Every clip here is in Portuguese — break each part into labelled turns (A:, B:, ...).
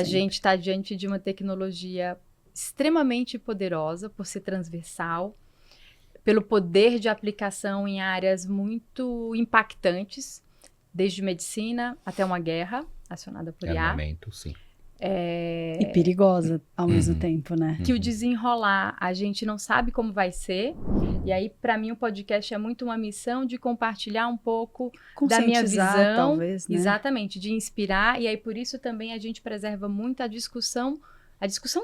A: A gente está diante de uma tecnologia extremamente poderosa por ser transversal, pelo poder de aplicação em áreas muito impactantes, desde medicina até uma guerra acionada por IA.
B: Armamento, sim.
C: E perigosa ao mesmo tempo, né?
A: Que o desenrolar a gente não sabe como vai ser. E aí, para mim, o podcast é muito uma missão de compartilhar um pouco da minha visão.
C: Talvez, né?
A: Exatamente, de inspirar. E aí, por isso também a gente preserva muito a discussão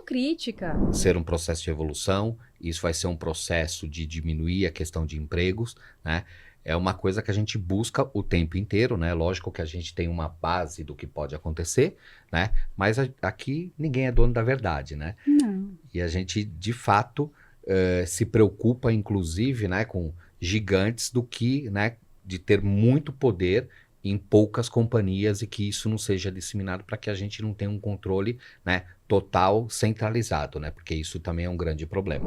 A: crítica.
B: Ser um processo de evolução, isso vai ser um processo de diminuir a questão de empregos, né? É uma coisa que a gente busca o tempo inteiro, né? Lógico que a gente tem uma base do que pode acontecer, né? Mas aqui ninguém é dono da verdade, né?
C: Não.
B: E a gente, de fato, se preocupa, inclusive, né, com gigantes do que, né, de ter muito poder em poucas companhias e que isso não seja disseminado para que a gente não tenha um controle, né, total centralizado, né? Porque isso também é um grande problema.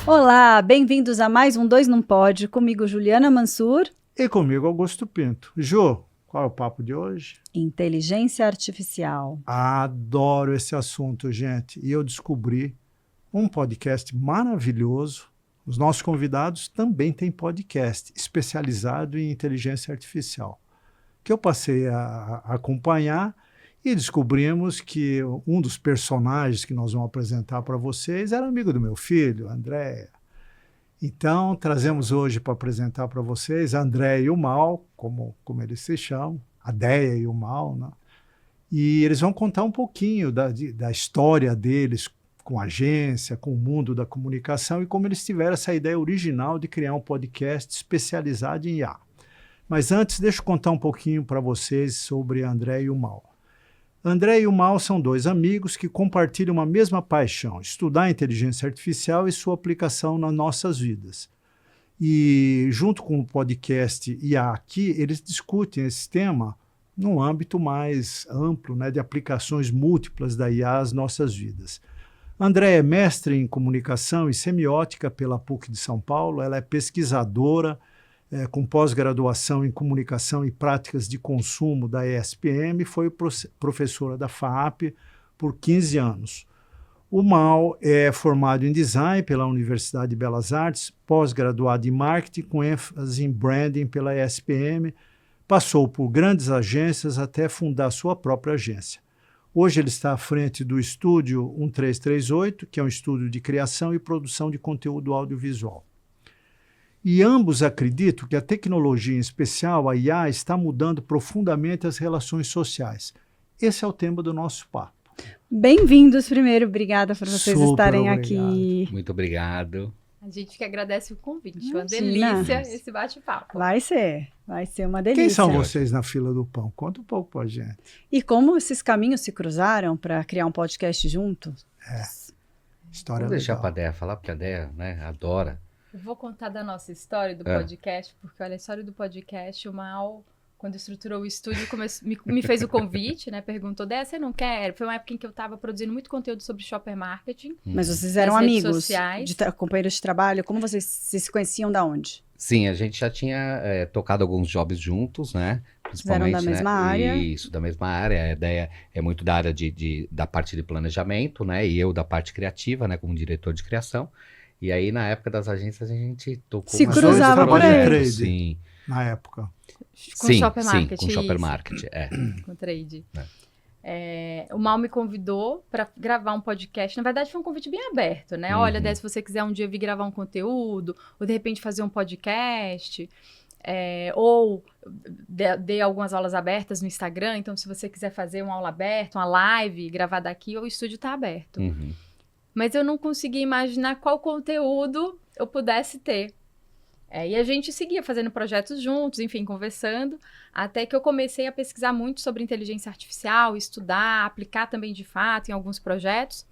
C: Olá, bem-vindos a mais um Dois Não Pode, comigo Juliana Mansur.
D: E comigo Augusto Pinto. Jô, qual é o papo de hoje?
C: Inteligência artificial.
D: Adoro esse assunto, gente. E eu descobri um podcast maravilhoso. Os nossos convidados também têm podcast especializado em inteligência artificial, que eu passei a acompanhar e descobrimos que um dos personagens que nós vamos apresentar para vocês era amigo do meu filho, Andréia. Então, trazemos hoje para apresentar para vocês a Andréia e o Mal, como eles se chamam, a Déia e o Mal, né? E eles vão contar um pouquinho da história deles com a agência, com o mundo da comunicação e como eles tiveram essa ideia original de criar um podcast especializado em IA. Mas antes, deixa eu contar um pouquinho para vocês sobre a Andréia e o Mal. André e o Mal são dois amigos que compartilham uma mesma paixão, estudar a inteligência artificial e sua aplicação nas nossas vidas. E junto com o podcast IA Aqui, eles discutem esse tema num âmbito mais amplo, né, de aplicações múltiplas da IA às nossas vidas. André é mestre em comunicação e semiótica pela PUC de São Paulo, ela é pesquisadora, com pós-graduação em comunicação e práticas de consumo da ESPM, foi professora da FAAP por 15 anos. O Mal é formado em design pela Universidade de Belas Artes, pós-graduado em marketing com ênfase em branding pela ESPM, passou por grandes agências até fundar sua própria agência. Hoje ele está à frente do Estúdio 1338, que é um estúdio de criação e produção de conteúdo audiovisual. E ambos acreditam que a tecnologia, em especial a IA, está mudando profundamente as relações sociais. Esse é o tema do nosso papo.
C: Bem-vindos primeiro, obrigada por vocês
D: Super
C: estarem
D: obrigado.
C: aqui.
B: Muito obrigado.
A: A gente que agradece o convite. Uma
C: Imagina.
A: delícia esse bate-papo.
C: Vai ser uma delícia.
D: Quem são vocês na fila do pão? Conta um pouco pra gente.
C: E como esses caminhos se cruzaram para criar um podcast junto?
D: História
B: Vou deixar
D: legal.
B: para a Déia falar, porque a Déia, né, adora.
A: Eu vou contar da nossa história do podcast, porque olha, a história do podcast, o Mal, quando estruturou o estúdio, me fez o convite, né? Perguntou, Déia, você não quer? Foi uma época em que eu estava produzindo muito conteúdo sobre shopper marketing.
C: Mas vocês eram
A: Nas redes
C: amigos,
A: sociais.
C: companheiros de trabalho? Como vocês se conheciam da onde?
B: Sim, a gente já tinha tocado alguns jobs juntos, né?
C: Fizeram da mesma área.
B: Isso, da mesma área. A ideia é muito da área da parte de planejamento, né? E eu da parte criativa, né? Como diretor de criação. E aí, na época das agências, a gente tocou
C: Se cruzava
D: por aí.
B: Sim.
D: Na época.
A: Com shopper marketing.
B: Sim, com shopper
A: isso.
B: marketing,
A: Com trade. O Mal me convidou para gravar um podcast. Na verdade, foi um convite bem aberto, né? Olha, Dé, se você quiser um dia vir gravar um conteúdo, ou de repente fazer um podcast, ou dei algumas aulas abertas no Instagram. Então, se você quiser fazer uma aula aberta, uma live, gravar daqui, o estúdio está aberto.
B: Uhum.
A: Mas eu não conseguia imaginar qual conteúdo eu pudesse ter. E a gente seguia fazendo projetos juntos, enfim, conversando, até que eu comecei a pesquisar muito sobre inteligência artificial, estudar, aplicar também de fato em alguns projetos.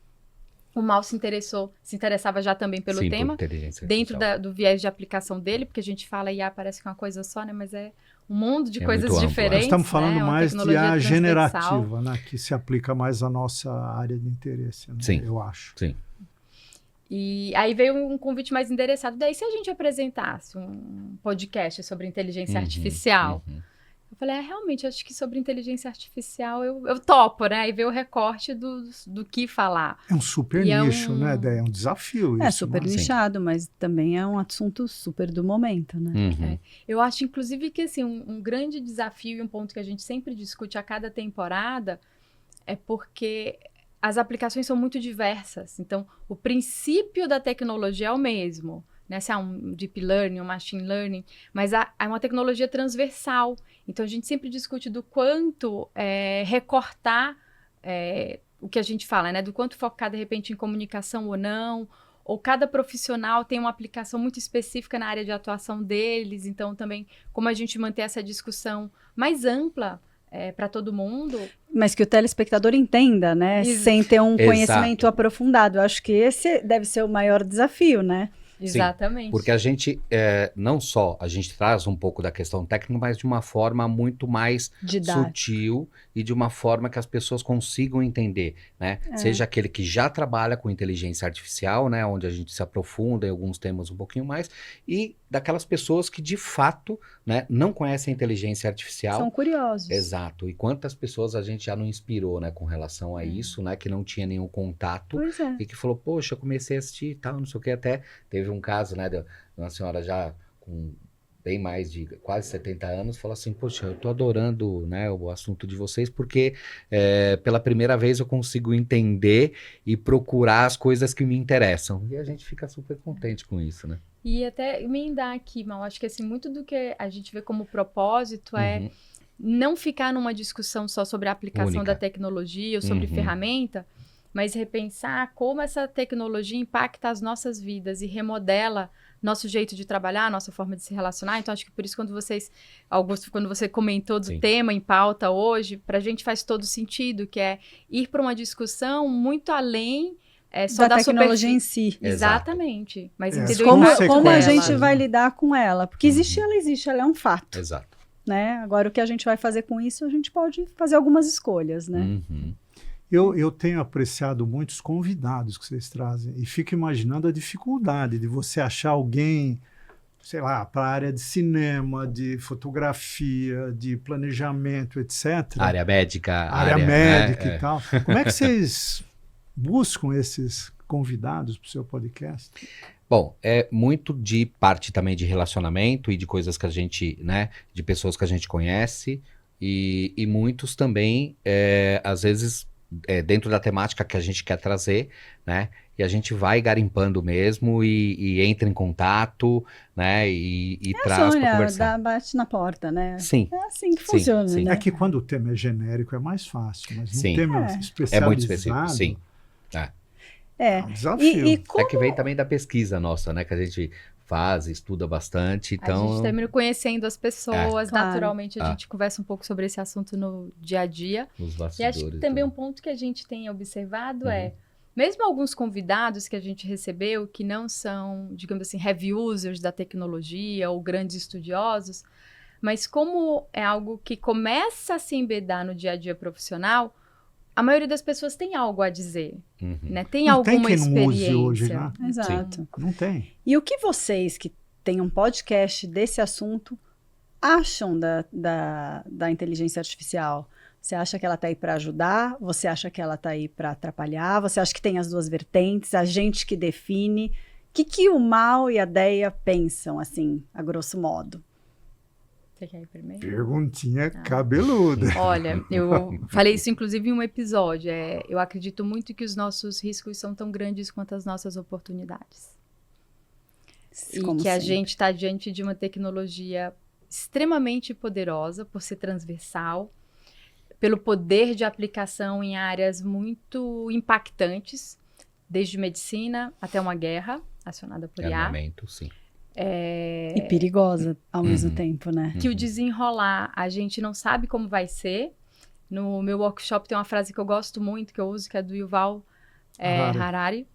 A: O Mal se interessava já também pelo
B: Sim,
A: tema,
B: por inteligência
A: dentro
B: artificial.
A: do viés de aplicação dele, porque a gente fala IA parece que é uma coisa só, né? Mas é um mundo de
B: É
A: coisas
B: muito amplo,
A: diferentes.
D: Nós estamos falando
A: né? Uma
D: mais de
A: tecnologia
D: IA
A: transversal.
D: generativa, né? Que se aplica mais à nossa área de interesse, né?
B: Sim.
D: Eu acho.
B: Sim.
A: E aí veio um convite mais endereçado. Daí, se a gente apresentasse um podcast sobre inteligência artificial? Eu falei, realmente, acho que sobre inteligência artificial eu topo, né? Aí veio o recorte do que falar.
D: É um super nicho, né, Déia? É um desafio isso.
C: É super nichado, mas também é um assunto super do momento, né?
A: Eu acho, inclusive, que assim, um grande desafio e um ponto que a gente sempre discute a cada temporada é porque as aplicações são muito diversas. Então, o princípio da tecnologia é o mesmo, né? Se é um deep learning, um machine learning, mas é uma tecnologia transversal. Então, a gente sempre discute do quanto recortar o que a gente fala, né? Do quanto focar, de repente, em comunicação ou não, ou cada profissional tem uma aplicação muito específica na área de atuação deles. Então, também, como a gente manter essa discussão mais ampla para todo mundo.
C: Mas que o telespectador entenda, né? Sem ter um conhecimento aprofundado. Eu acho que esse deve ser o maior desafio, né?
A: Exatamente.
B: Sim, porque a gente, não só a gente traz um pouco da questão técnica, mas de uma forma muito mais sutil e de uma forma que as pessoas consigam entender, né? Seja aquele que já trabalha com inteligência artificial, né? Onde a gente se aprofunda em alguns temas um pouquinho mais, e daquelas pessoas que de fato, né, não conhecem a inteligência artificial.
C: São curiosos.
B: Exato. E quantas pessoas a gente já não inspirou, né, com relação a isso, né? Que não tinha nenhum contato e que falou, poxa, eu comecei a assistir e tal, não sei o que, até teve um caso, né, de uma senhora já com bem mais de quase 70 anos, falou assim, poxa, eu tô adorando, né, o assunto de vocês, porque pela primeira vez eu consigo entender e procurar as coisas que me interessam. E a gente fica super contente com isso, né?
A: E até emendar aqui, Mal, acho que assim, muito do que a gente vê como propósito é não ficar numa discussão só sobre a aplicação da tecnologia ou sobre ferramenta, mas repensar como essa tecnologia impacta as nossas vidas e remodela nosso jeito de trabalhar, nossa forma de se relacionar. Então, acho que por isso, quando vocês, Augusto, quando você comentou do tema em pauta hoje, para a gente faz todo sentido, que é ir para uma discussão muito além só da
C: tecnologia em si.
A: Exatamente. Mas entender
C: como a gente vai lidar com ela. Porque existe, ela é um fato.
B: Exato.
C: Né? Agora, o que a gente vai fazer com isso, a gente pode fazer algumas escolhas, né?
D: Eu tenho apreciado muitos convidados que vocês trazem e fico imaginando a dificuldade de você achar alguém, sei lá, para a área de cinema, de fotografia, de planejamento, etc.
B: Área médica.
D: Área médica e tal. Como é que vocês buscam esses convidados para o seu podcast?
B: Bom, é muito de parte também de relacionamento e de coisas que a gente, né, de pessoas que a gente conhece e muitos também, às vezes, dentro da temática que a gente quer trazer, né, e a gente vai garimpando mesmo e entra em contato, né, e traz para conversar.
C: Bate na porta, né?
B: Sim.
C: É assim que funciona, né?
D: É que quando o tema é genérico é mais fácil, mas um tema especializado...
B: É muito específico, sim.
D: É um desafio.
C: Como...
B: É que vem também da pesquisa nossa, né? Que a gente faz, estuda bastante, então...
A: A gente termina conhecendo as pessoas, naturalmente a gente conversa um pouco sobre esse assunto no dia a dia.
B: Nos bastidores.
A: E acho que também um ponto que a gente tem observado mesmo alguns convidados que a gente recebeu, que não são, digamos assim, heavy users da tecnologia ou grandes estudiosos, mas como é algo que começa a se embedar no dia a dia profissional, a maioria das pessoas tem algo a dizer, né? Tem alguma experiência.
D: Não use hoje, né?
C: Exato.
D: Sim. Não tem.
C: E o que vocês que têm um podcast desse assunto acham da inteligência artificial? Você acha que ela está aí para ajudar? Você acha que ela está aí para atrapalhar? Você acha que tem as duas vertentes? A gente que define? O que o Mal e a Déia pensam, assim, a grosso modo?
A: Você quer ir primeiro?
D: Perguntinha cabeluda.
A: Olha, eu falei isso inclusive em um episódio. Eu acredito muito que os nossos riscos são tão grandes quanto as nossas oportunidades.
C: Como
A: e que a
C: sempre.
A: gente está diante de uma tecnologia extremamente poderosa por ser transversal, pelo poder de aplicação em áreas muito impactantes, desde medicina até uma guerra acionada por IA.
B: Armamento, sim.
C: E perigosa ao mesmo tempo, né?
A: Que o desenrolar, a gente não sabe como vai ser. No meu workshop tem uma frase que eu gosto muito, que eu uso, que é do Yuval Harari,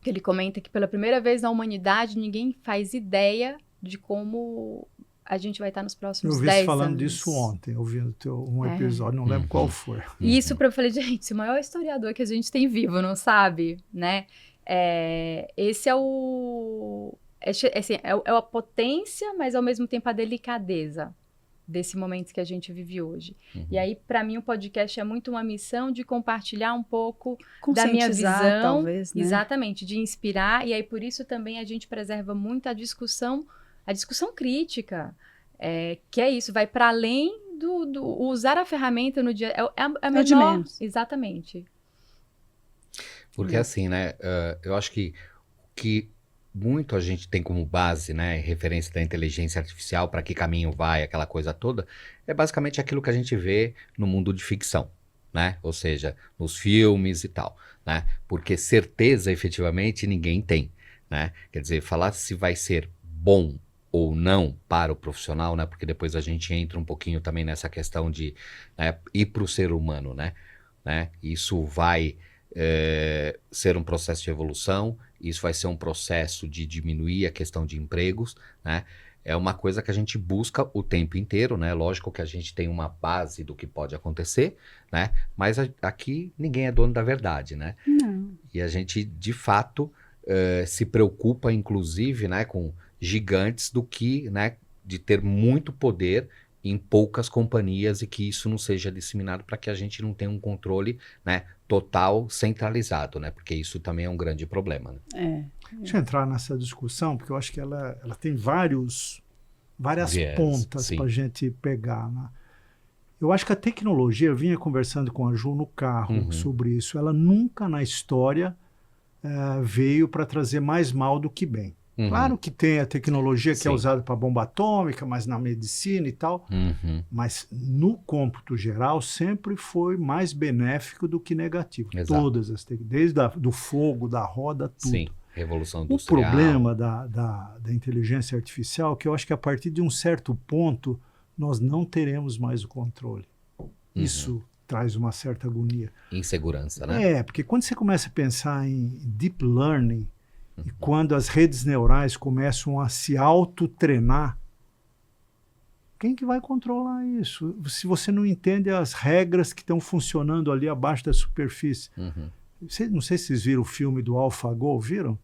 A: que ele comenta que pela primeira vez na humanidade ninguém faz ideia de como a gente vai estar nos próximos 10 anos.
D: Eu vi você falando disso ontem, ouvindo um episódio, não lembro qual foi.
A: E isso eu falei, gente, se o maior historiador que a gente tem vivo não sabe, né? Esse é o... assim, é a potência, mas ao mesmo tempo a delicadeza desse momento que a gente vive hoje. E aí, para mim, o podcast é muito uma missão de compartilhar um pouco da minha visão.
C: Talvez, né?
A: Exatamente, de inspirar. E aí, por isso também a gente preserva muito a discussão crítica. Que é isso, vai para além do usar a ferramenta no dia... É menor,
C: de menos.
A: Exatamente.
B: Porque assim, né, eu acho que o que muito a gente tem como base, né, referência da inteligência artificial, para que caminho vai, aquela coisa toda, é basicamente aquilo que a gente vê no mundo de ficção, né? Ou seja, nos filmes e tal, né? Porque certeza, efetivamente, ninguém tem, né? Quer dizer, falar se vai ser bom ou não para o profissional, né? Porque depois a gente entra um pouquinho também nessa questão de, né, ir para o ser humano, né? Isso vai ser um processo de evolução, isso vai ser um processo de diminuir a questão de empregos, né? É uma coisa que a gente busca o tempo inteiro, né? Lógico que a gente tem uma base do que pode acontecer, né? Mas aqui ninguém é dono da verdade, né?
C: Não.
B: E a gente, de fato, se preocupa, inclusive, né, com gigantes do que, né, de ter muito poder em poucas companhias e que isso não seja disseminado para que a gente não tenha um controle, né, total centralizado, né? Porque isso também é um grande problema, né?
D: Deixa eu entrar nessa discussão, porque eu acho que ela tem várias pontas para a gente pegar, né? Eu acho que a tecnologia, eu vinha conversando com a Ju no carro sobre isso, ela nunca na história veio para trazer mais mal do que bem. Claro que tem a tecnologia que é usada para bomba atômica, mas na medicina e tal, mas no cômputo geral sempre foi mais benéfico do que negativo.
B: Exato.
D: Todas as desde do fogo, da roda, tudo.
B: Sim, revolução industrial.
D: O problema da inteligência artificial é que eu acho que a partir de um certo ponto nós não teremos mais o controle. Isso traz uma certa agonia.
B: Insegurança, né?
D: Porque quando você começa a pensar em deep learning, e quando as redes neurais começam a se autotreinar, quem que vai controlar isso? Se você não entende as regras que estão funcionando ali abaixo da superfície. Não sei se vocês viram o filme do AlphaGo, viram?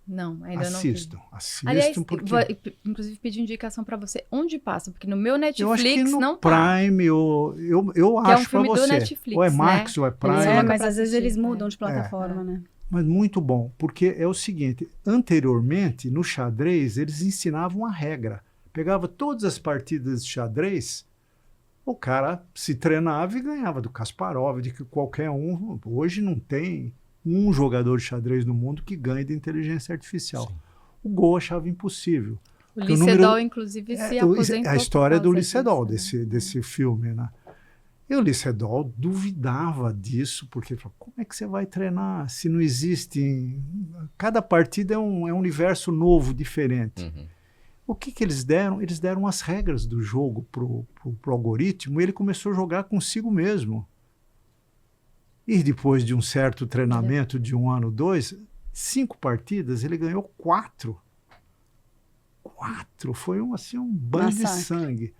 A: Não, ainda
D: Assistam,
A: não vi.
D: assistam.
A: Aliás,
D: porque...
A: vou, inclusive, pedir indicação para você. Onde passa? Porque no meu Netflix
D: eu acho que no
A: não
D: Prime, eu
A: é
D: acho
A: um filme
D: para você.
A: do Netflix,
D: ou é Max,
A: né?
D: ou é Prime.
C: Mas às vezes eles mudam de plataforma, né?
D: Mas muito bom, porque é o seguinte, anteriormente, no xadrez, eles ensinavam a regra. Pegava todas as partidas de xadrez, o cara se treinava e ganhava do Kasparov, de que qualquer um. Hoje não tem um jogador de xadrez no mundo que ganhe de inteligência artificial. Sim. O Go achava impossível.
A: O Lee Sedol, inclusive, se aposentou.
D: A história do Lee Sedol, desse filme, né? E o Lee Sedol duvidava disso, porque ele falou, como é que você vai treinar se não existe... Cada partida é um universo novo, diferente. O que eles deram? Eles deram as regras do jogo pro algoritmo e ele começou a jogar consigo mesmo. E depois de um certo treinamento de 1 ano, 2, 5 partidas, ele ganhou 4. 4! Foi um banho de sangue.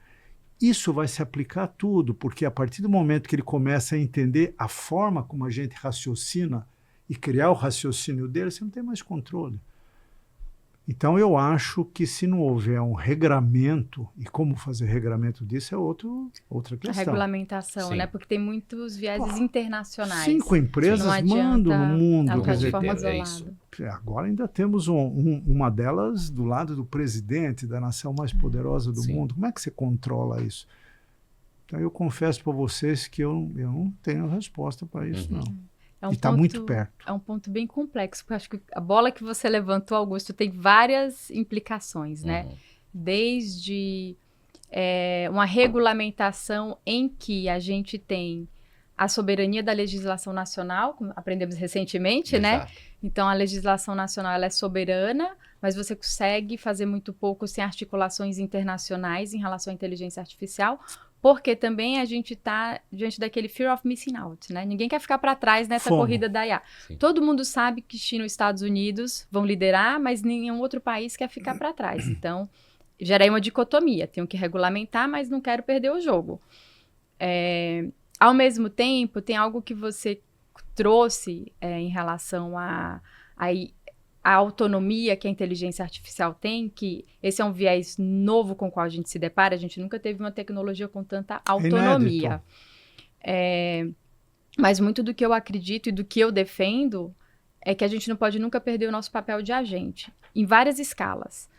D: Isso vai se aplicar a tudo, porque a partir do momento que ele começa a entender a forma como a gente raciocina e criar o raciocínio dele, você não tem mais controle. Então eu acho que se não houver um regramento, e como fazer regramento disso é outra questão.
A: A regulamentação, né? Porque tem muitos vieses internacionais.
D: 5 empresas mandam no mundo.
A: Quer dizer, de forma isolada.
D: Agora ainda temos uma delas do lado do presidente da nação mais poderosa do mundo. Como é que você controla isso? Então eu confesso para vocês que eu não tenho resposta para isso, não. E está muito perto.
A: É um ponto bem complexo, porque eu acho que a bola que você levantou, Augusto, tem várias implicações, né? Desde uma regulamentação em que a gente tem a soberania da legislação nacional, como aprendemos recentemente, né? Então, a legislação nacional ela é soberana, mas você consegue fazer muito pouco sem articulações internacionais em relação à inteligência artificial, porque também a gente está diante daquele fear of missing out, né? Ninguém quer ficar para trás nessa corrida da IA. Sim. Todo mundo sabe que China e os Estados Unidos vão liderar, mas nenhum outro país quer ficar para trás. Então, gera aí uma dicotomia. Tenho que regulamentar, mas não quero perder o jogo. Ao mesmo tempo, tem algo que você trouxe em relação à Aí, a autonomia que a inteligência artificial tem, que esse é um viés novo com o qual a gente se depara, a gente nunca teve uma tecnologia com tanta autonomia. Mas muito do que eu acredito e do que eu defendo é que a gente não pode nunca perder o nosso papel de agente, em várias escalas.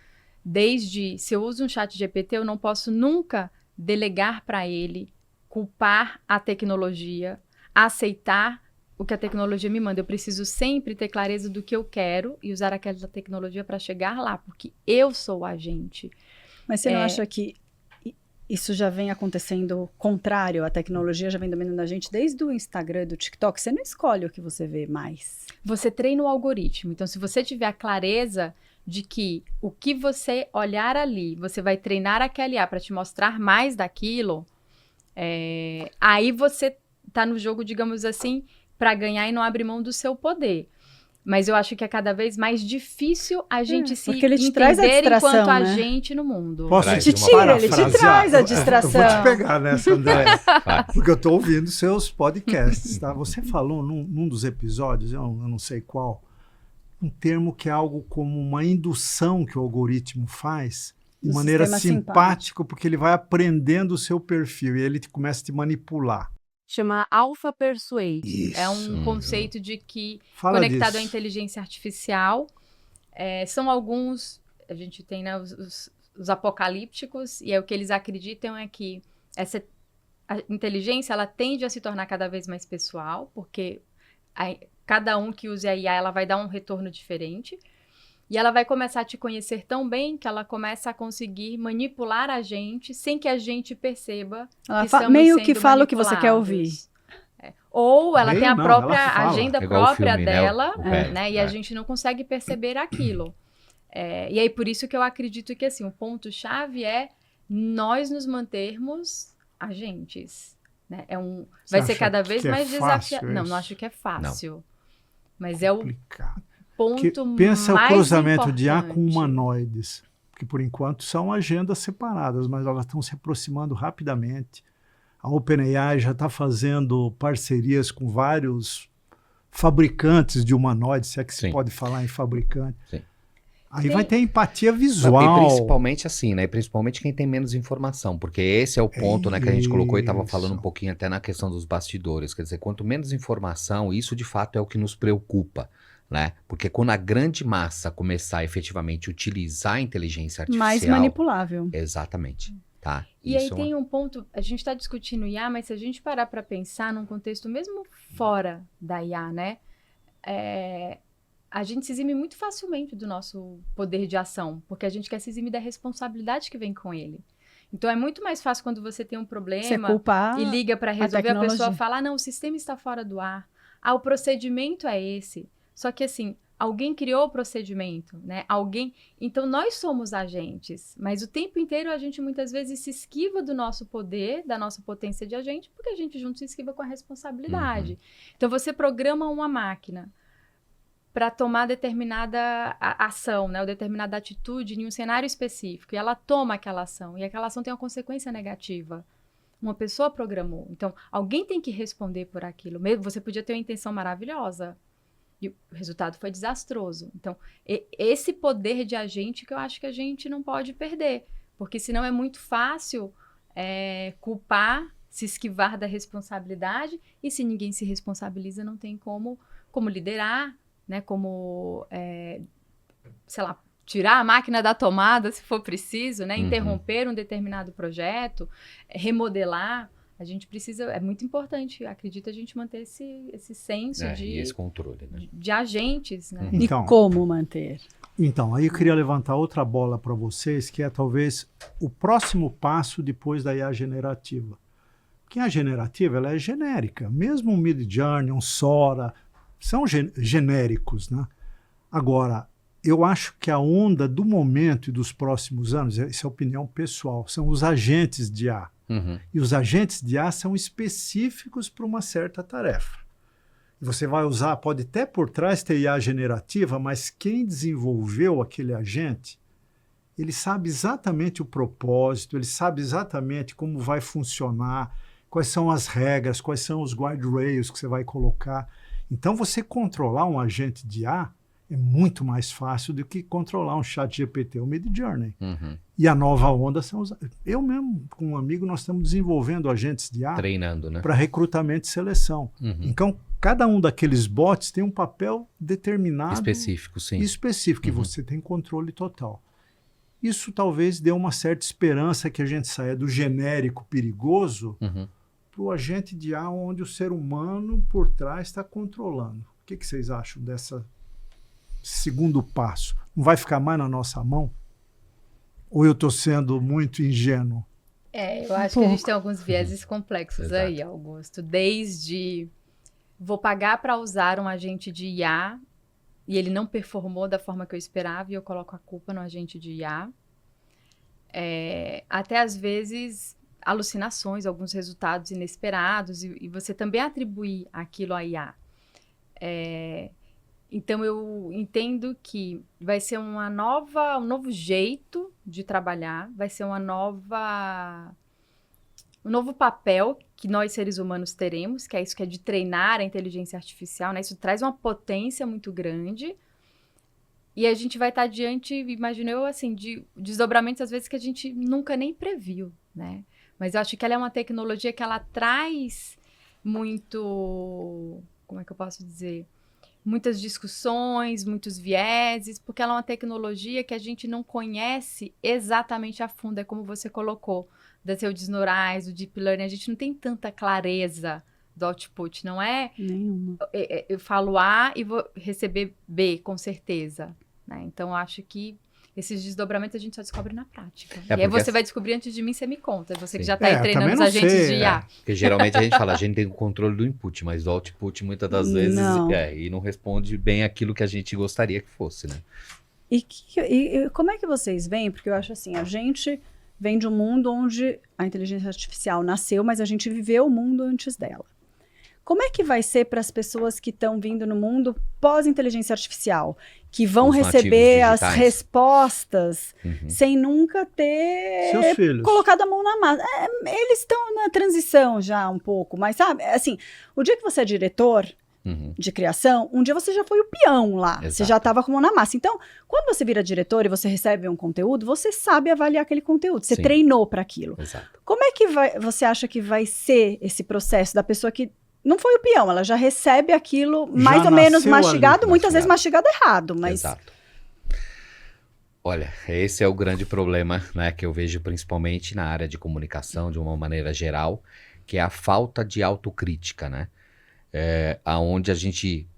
A: Desde, se eu uso um chat GPT, eu não posso nunca delegar para ele, culpar a tecnologia, aceitar o que a tecnologia me manda. Eu preciso sempre ter clareza do que eu quero e usar aquela tecnologia para chegar lá, porque eu sou o agente.
C: Mas você não acha que isso já vem acontecendo contrário? A tecnologia já vem dominando a gente desde o Instagram, do TikTok. Você não escolhe o que você vê mais.
A: Você treina o algoritmo. Então, se você tiver a clareza de que o que você olhar ali, você vai treinar aquele IA para te mostrar mais daquilo, aí você tá no jogo, digamos assim, para ganhar e não abrir mão do seu poder. Mas eu acho que é cada vez mais difícil a gente se entender enquanto agente no mundo.
D: Posso
C: te tira, ele te traz a distração.
D: Eu vou te pegar nessa, André, porque eu estou ouvindo seus podcasts. Tá? Você falou num dos episódios, eu não sei qual, um termo que é algo como uma indução que o algoritmo faz de maneira simpática, porque ele vai aprendendo o seu perfil e ele começa a te manipular.
A: Chama Alpha Persuade.
D: Isso.
A: É um conceito de que, conectado à inteligência artificial, são alguns, a gente tem, né, os apocalípticos, e o que eles acreditam é que a inteligência, ela tende a se tornar cada vez mais pessoal, porque cada um que use a IA, ela vai dar um retorno diferente, e ela vai começar a te conhecer tão bem que ela começa a conseguir manipular a gente sem que a gente perceba
C: ela
A: que estamos
C: meio
A: sendo
C: que fala o que você quer ouvir.
A: Ou ela tem a própria agenda própria
B: filme,
A: dela,
B: né?
A: E a gente não consegue perceber aquilo. E aí, por isso que eu acredito que, assim, o ponto-chave é nós nos mantermos agentes. Né? Vai ser cada vez mais desafiador. Não acho que é fácil. Não. Mas é o ponto mais
D: pensa o cruzamento
A: importante.
D: de IA com humanoides, que por enquanto são agendas separadas, mas elas estão se aproximando rapidamente. A OpenAI já está fazendo parcerias com vários fabricantes de humanoides, se é que se pode falar em fabricante.
B: Sim.
D: Aí vai ter empatia visual.
B: E principalmente assim, né? Principalmente quem tem menos informação, porque esse é o ponto, né, que a gente colocou e estava falando um pouquinho até na questão dos bastidores. Quer dizer, quanto menos informação, isso de fato é o que nos preocupa. Né? Porque quando a grande massa começar a efetivamente utilizar a inteligência artificial...
C: Mais manipulável.
B: Exatamente. Tá?
A: E aí tem um ponto, a gente está discutindo IA, mas se a gente parar para pensar num contexto mesmo fora da IA, né? A gente se exime muito facilmente do nosso poder de ação, porque a gente quer se eximir da responsabilidade que vem com ele. Então é muito mais fácil quando você tem um problema e liga para resolver, a pessoa fala, não, o sistema está fora do ar. O procedimento é esse. Só que, assim, alguém criou o procedimento, né? Então, nós somos agentes, mas o tempo inteiro a gente, muitas vezes, se esquiva do nosso poder, da nossa potência de agente, porque a gente junto se esquiva com a responsabilidade. Então, você programa uma máquina para tomar determinada ação, né? Ou determinada atitude em um cenário específico, e ela toma aquela ação, e aquela ação tem uma consequência negativa. Uma pessoa programou. Então, alguém tem que responder por aquilo. Você podia ter uma intenção maravilhosa, e o resultado foi desastroso. Então, esse poder de agente que eu acho que a gente não pode perder. Porque senão é muito fácil culpar, se esquivar da responsabilidade. E se ninguém se responsabiliza, não tem como liderar, né? Como, sei lá, tirar a máquina da tomada, se for preciso, né? Interromper um determinado projeto, remodelar. A gente precisa, é muito importante, acredito, a gente manter esse senso
B: e esse controle, né?
A: de agentes, né?
C: Então, e como manter?
D: Então, aí eu queria levantar outra bola para vocês, que é talvez o próximo passo depois da IA generativa. Porque a generativa, ela é genérica. Mesmo um Midjourney, um Sora, são genéricos, né? Agora, eu acho que a onda do momento e dos próximos anos, essa é a opinião pessoal, são os agentes de IA. E os agentes de IA são específicos para uma certa tarefa. E você vai usar, pode até por trás ter IA generativa, mas quem desenvolveu aquele agente, ele sabe exatamente o propósito, ele sabe exatamente como vai funcionar, quais são as regras, quais são os guardrails que você vai colocar. Então, você controlar um agente de IA é muito mais fácil do que controlar um chat GPT ou Midjourney.
B: Uhum.
D: E a nova onda são os... Eu mesmo, com um amigo, nós estamos desenvolvendo agentes de IA
B: Treinando, né?
D: para recrutamento e seleção.
B: Uhum.
D: Então, cada um daqueles bots tem um papel determinado.
B: Específico, sim.
D: Específico, e você tem controle total. Isso talvez dê uma certa esperança que a gente saia do genérico perigoso para o agente de IA onde o ser humano por trás está controlando. O que vocês acham dessa segundo passo? Não vai ficar mais na nossa mão? Ou eu estou sendo muito ingênuo?
A: Eu acho que a gente tem alguns vieses complexos aí, Augusto. Desde vou pagar para usar um agente de IA e ele não performou da forma que eu esperava e eu coloco a culpa no agente de IA. Até às vezes alucinações, alguns resultados inesperados e você também atribuir aquilo à IA. Então, eu entendo que vai ser um novo jeito de trabalhar, vai ser um novo papel que nós, seres humanos, teremos, que é isso que é de treinar a inteligência artificial, né? Isso traz uma potência muito grande e a gente vai estar diante, imagino eu, assim, de desdobramentos, às vezes, que a gente nunca nem previu, né? Mas eu acho que ela é uma tecnologia que ela traz muito... Como é que eu posso dizer? Muitas discussões, muitos vieses, porque ela é uma tecnologia que a gente não conhece exatamente a fundo, é como você colocou, das redes neurais, do deep learning, a gente não tem tanta clareza do output, não é?
C: Nenhuma.
A: Eu falo A e vou receber B, com certeza, né? Então, eu acho que esses desdobramentos a gente só descobre na prática. E aí você vai descobrir antes de mim, você me conta. Você que já está aí treinando os agentes de IA.
B: Porque geralmente a gente fala, a gente tem o controle do input, mas do output muitas das vezes e não responde bem aquilo que a gente gostaria que fosse, né?
C: E como é que vocês veem? Porque eu acho assim, a gente vem de um mundo onde a inteligência artificial nasceu, mas a gente viveu o mundo antes dela. Como é que vai ser para as pessoas que estão vindo no mundo pós-inteligência artificial, que vão receber as respostas sem nunca ter colocado a mão na massa? Eles estão na transição já um pouco, mas sabe, assim, o dia que você é diretor de criação, um dia você já foi o peão lá, você já estava com a mão na massa. Então, quando você vira diretor e você recebe um conteúdo, você sabe avaliar aquele conteúdo, você treinou para aquilo. Como é que você acha que vai ser esse processo da pessoa que não foi o peão, ela já recebe aquilo mais ou menos mastigado, muitas vezes mastigado errado, mas...
B: Exato. Olha, esse é o grande problema, né, que eu vejo principalmente na área de comunicação, de uma maneira geral, que é a falta de autocrítica, né? Aonde a gente,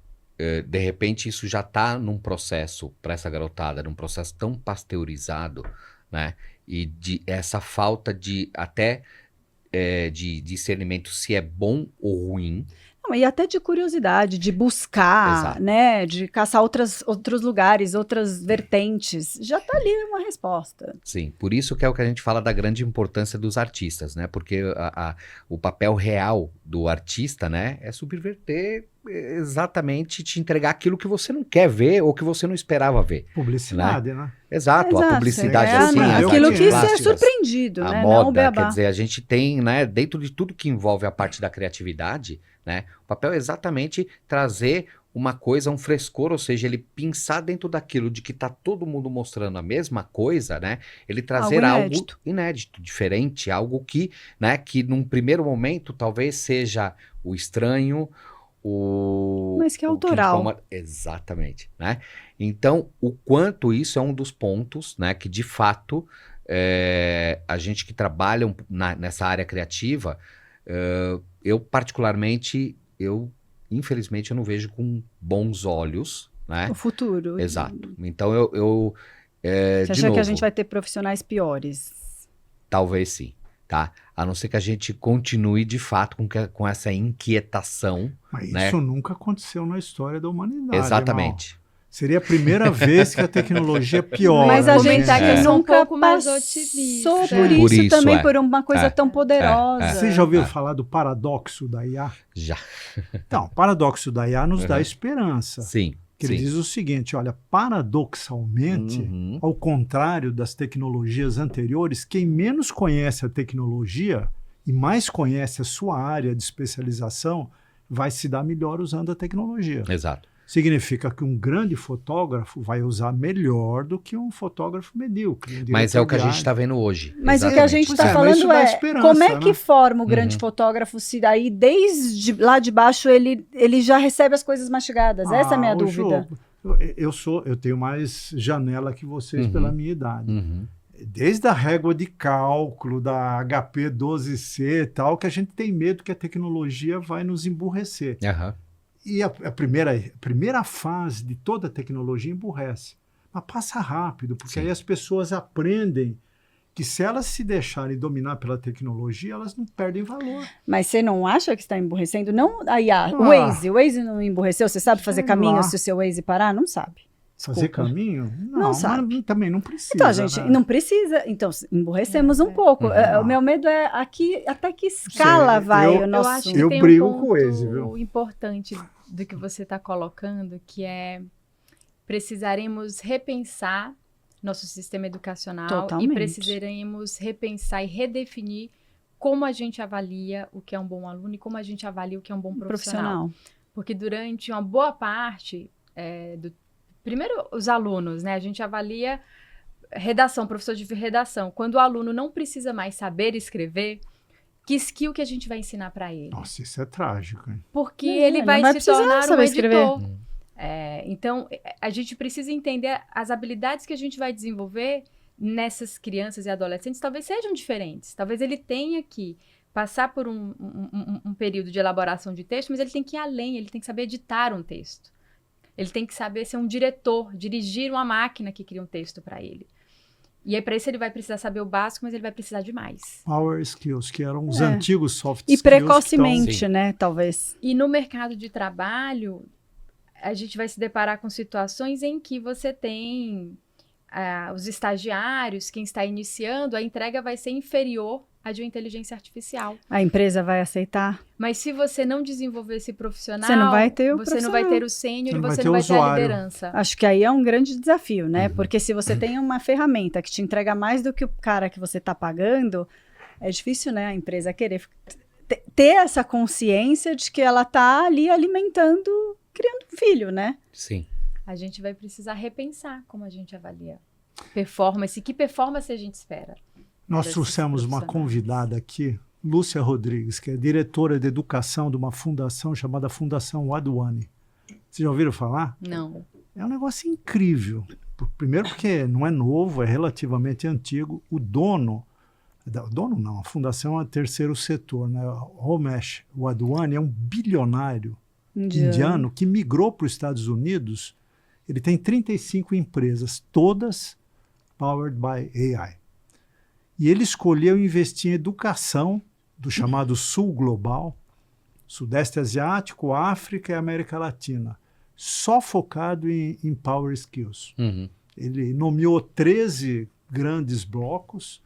B: de repente, isso já está num processo, para essa garotada, num processo tão pasteurizado, né? E essa falta de até... de discernimento se é bom ou ruim.
C: Não, e até de curiosidade, de buscar, né, de caçar outros lugares, outras vertentes. Já está ali uma resposta.
B: Sim, por isso que é o que a gente fala da grande importância dos artistas, né? Porque o papel real do artista, né, é subverter exatamente, te entregar aquilo que você não quer ver ou que você não esperava ver.
D: Publicidade, né?
B: Exato, a publicidade assim,
C: aquilo que você é surpreendido,
B: né? A moda, não quer dizer, a gente tem, né, dentro de tudo que envolve a parte da criatividade, né, o papel é exatamente trazer uma coisa, um frescor, ou seja, ele pensar dentro daquilo de que tá todo mundo mostrando a mesma coisa, né, ele trazer algo inédito, diferente, algo que, né, que num primeiro momento talvez seja o estranho,
C: mas que é autoral.
B: Exatamente, né? Então, o quanto isso é um dos pontos, né, que de fato a gente que trabalha nessa área criativa, eu particularmente, infelizmente eu não vejo com bons olhos, né?
C: O futuro.
B: Exato. Então
C: você acha que a gente vai ter profissionais piores?
B: Talvez sim. Tá? A não ser que a gente continue de fato com essa inquietação.
D: Mas
B: né?
D: Isso nunca aconteceu na história da humanidade.
B: Exatamente.
D: Irmão. Seria a primeira vez que a tecnologia piora.
C: Mas a gente nunca
A: passou
C: por isso também, por uma coisa tão poderosa.
D: Você já ouviu falar do paradoxo da IA?
B: Já.
D: Então, o paradoxo da IA nos dá esperança.
B: Sim.
D: Que ele diz o seguinte, olha, paradoxalmente, ao contrário das tecnologias anteriores, quem menos conhece a tecnologia e mais conhece a sua área de especialização vai se dar melhor usando a tecnologia.
B: Exato.
D: significa que um grande fotógrafo vai usar melhor do que um fotógrafo medíocre.
B: Mas é o que a gente está vendo hoje.
C: Mas
B: Exatamente.
C: o que a gente está falando como é que forma o grande fotógrafo se daí, desde lá de baixo, ele já recebe as coisas mastigadas? Essa é a minha dúvida.
D: Eu tenho mais janela que vocês pela minha idade. Desde a régua de cálculo, da HP 12C e tal, que a gente tem medo que a tecnologia vai nos emburrecer. E a primeira fase de toda a tecnologia emburrece. Mas passa rápido, porque aí as pessoas aprendem que se elas se deixarem dominar pela tecnologia, elas não perdem valor.
C: Mas você não acha que está emburrecendo? Não a IA, o Waze não emburreceu? Você sabe fazer caminho se o seu Waze parar? Não sabe. Desculpa.
D: Fazer caminho?
C: Não sabe.
D: Mas também não precisa.
C: Então, gente, não precisa. Então, emburrecemos um pouco. O meu medo é até que escala o nosso...
A: Eu acho que tem
D: brigo
A: um ponto
D: com o Waze, viu?
A: importante do que você está colocando, que é precisaremos repensar nosso sistema educacional.
C: Totalmente.
A: E precisaremos repensar e redefinir como a gente avalia o que é um bom aluno e como a gente avalia o que é um bom profissional. Porque durante uma boa parte primeiro, os alunos, né? A gente avalia redação, professor de redação. Quando o aluno não precisa mais saber escrever, que skill que a gente vai ensinar para ele?
D: Nossa, isso é trágico, hein?
A: Porque ele vai se tornar um editor. Então, a gente precisa entender as habilidades que a gente vai desenvolver nessas crianças e adolescentes talvez sejam diferentes. Talvez ele tenha que passar por um período de elaboração de texto, mas ele tem que ir além, ele tem que saber editar um texto. Ele tem que saber ser um diretor, dirigir uma máquina que cria um texto para ele. E aí, para isso, ele vai precisar saber o básico, mas ele vai precisar de mais.
D: Power skills, que eram os antigos soft skills.
C: E precocemente, né, talvez.
A: E no mercado de trabalho, a gente vai se deparar com situações em que você tem os estagiários, quem está iniciando, a entrega vai ser inferior à de uma inteligência artificial.
C: A empresa vai aceitar.
A: Mas se você não desenvolver esse profissional,
C: você não vai ter
A: você não vai ter o sênior e você
D: não vai ter
A: a liderança.
C: Acho que aí é um grande desafio, né? Porque se você tem uma ferramenta que te entrega mais do que o cara que você está pagando, é difícil, né? A empresa querer ter essa consciência de que ela está ali alimentando, criando um filho, né?
B: Sim.
A: A gente vai precisar repensar como a gente avalia performance. Que performance a gente espera?
D: Nós trouxemos uma convidada aqui, Lúcia Rodrigues, que é diretora de educação de uma fundação chamada Fundação Wadhwani. Vocês já ouviram falar?
A: Não.
D: É um negócio incrível. Primeiro porque não é novo, é relativamente antigo. O dono não, a fundação é terceiro setor, né? Ramesh Wadhwani é um bilionário indiano que migrou para os Estados Unidos. Ele tem 35 empresas, todas powered by AI. E ele escolheu investir em educação do chamado Sul Global, Sudeste Asiático, África e América Latina, só focado em Power Skills. Ele nomeou 13 grandes blocos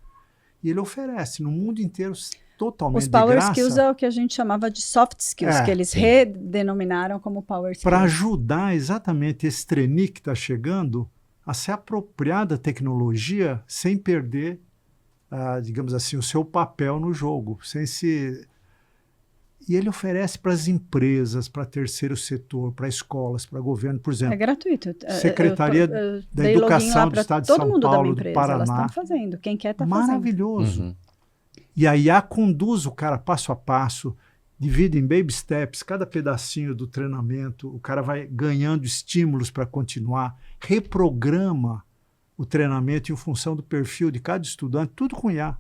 D: e ele oferece no mundo inteiro totalmente de graça.
C: Os Power Skills é o que a gente chamava de Soft Skills, que eles redenominaram como Power Skills.
D: Para ajudar exatamente esse trainee que está chegando a se apropriar da tecnologia sem perder, digamos assim, o seu papel no jogo. E ele oferece para as empresas, para terceiro setor, para escolas, para governo, por exemplo.
C: É gratuito.
D: Secretaria da Educação do Estado de São Paulo, do Paraná.
C: Elas estão fazendo. Quem quer está fazendo.
D: Maravilhoso. E a IA conduz o cara passo a passo, divide em baby steps, cada pedacinho do treinamento, o cara vai ganhando estímulos para continuar, reprograma o treinamento em função do perfil de cada estudante, tudo com IA.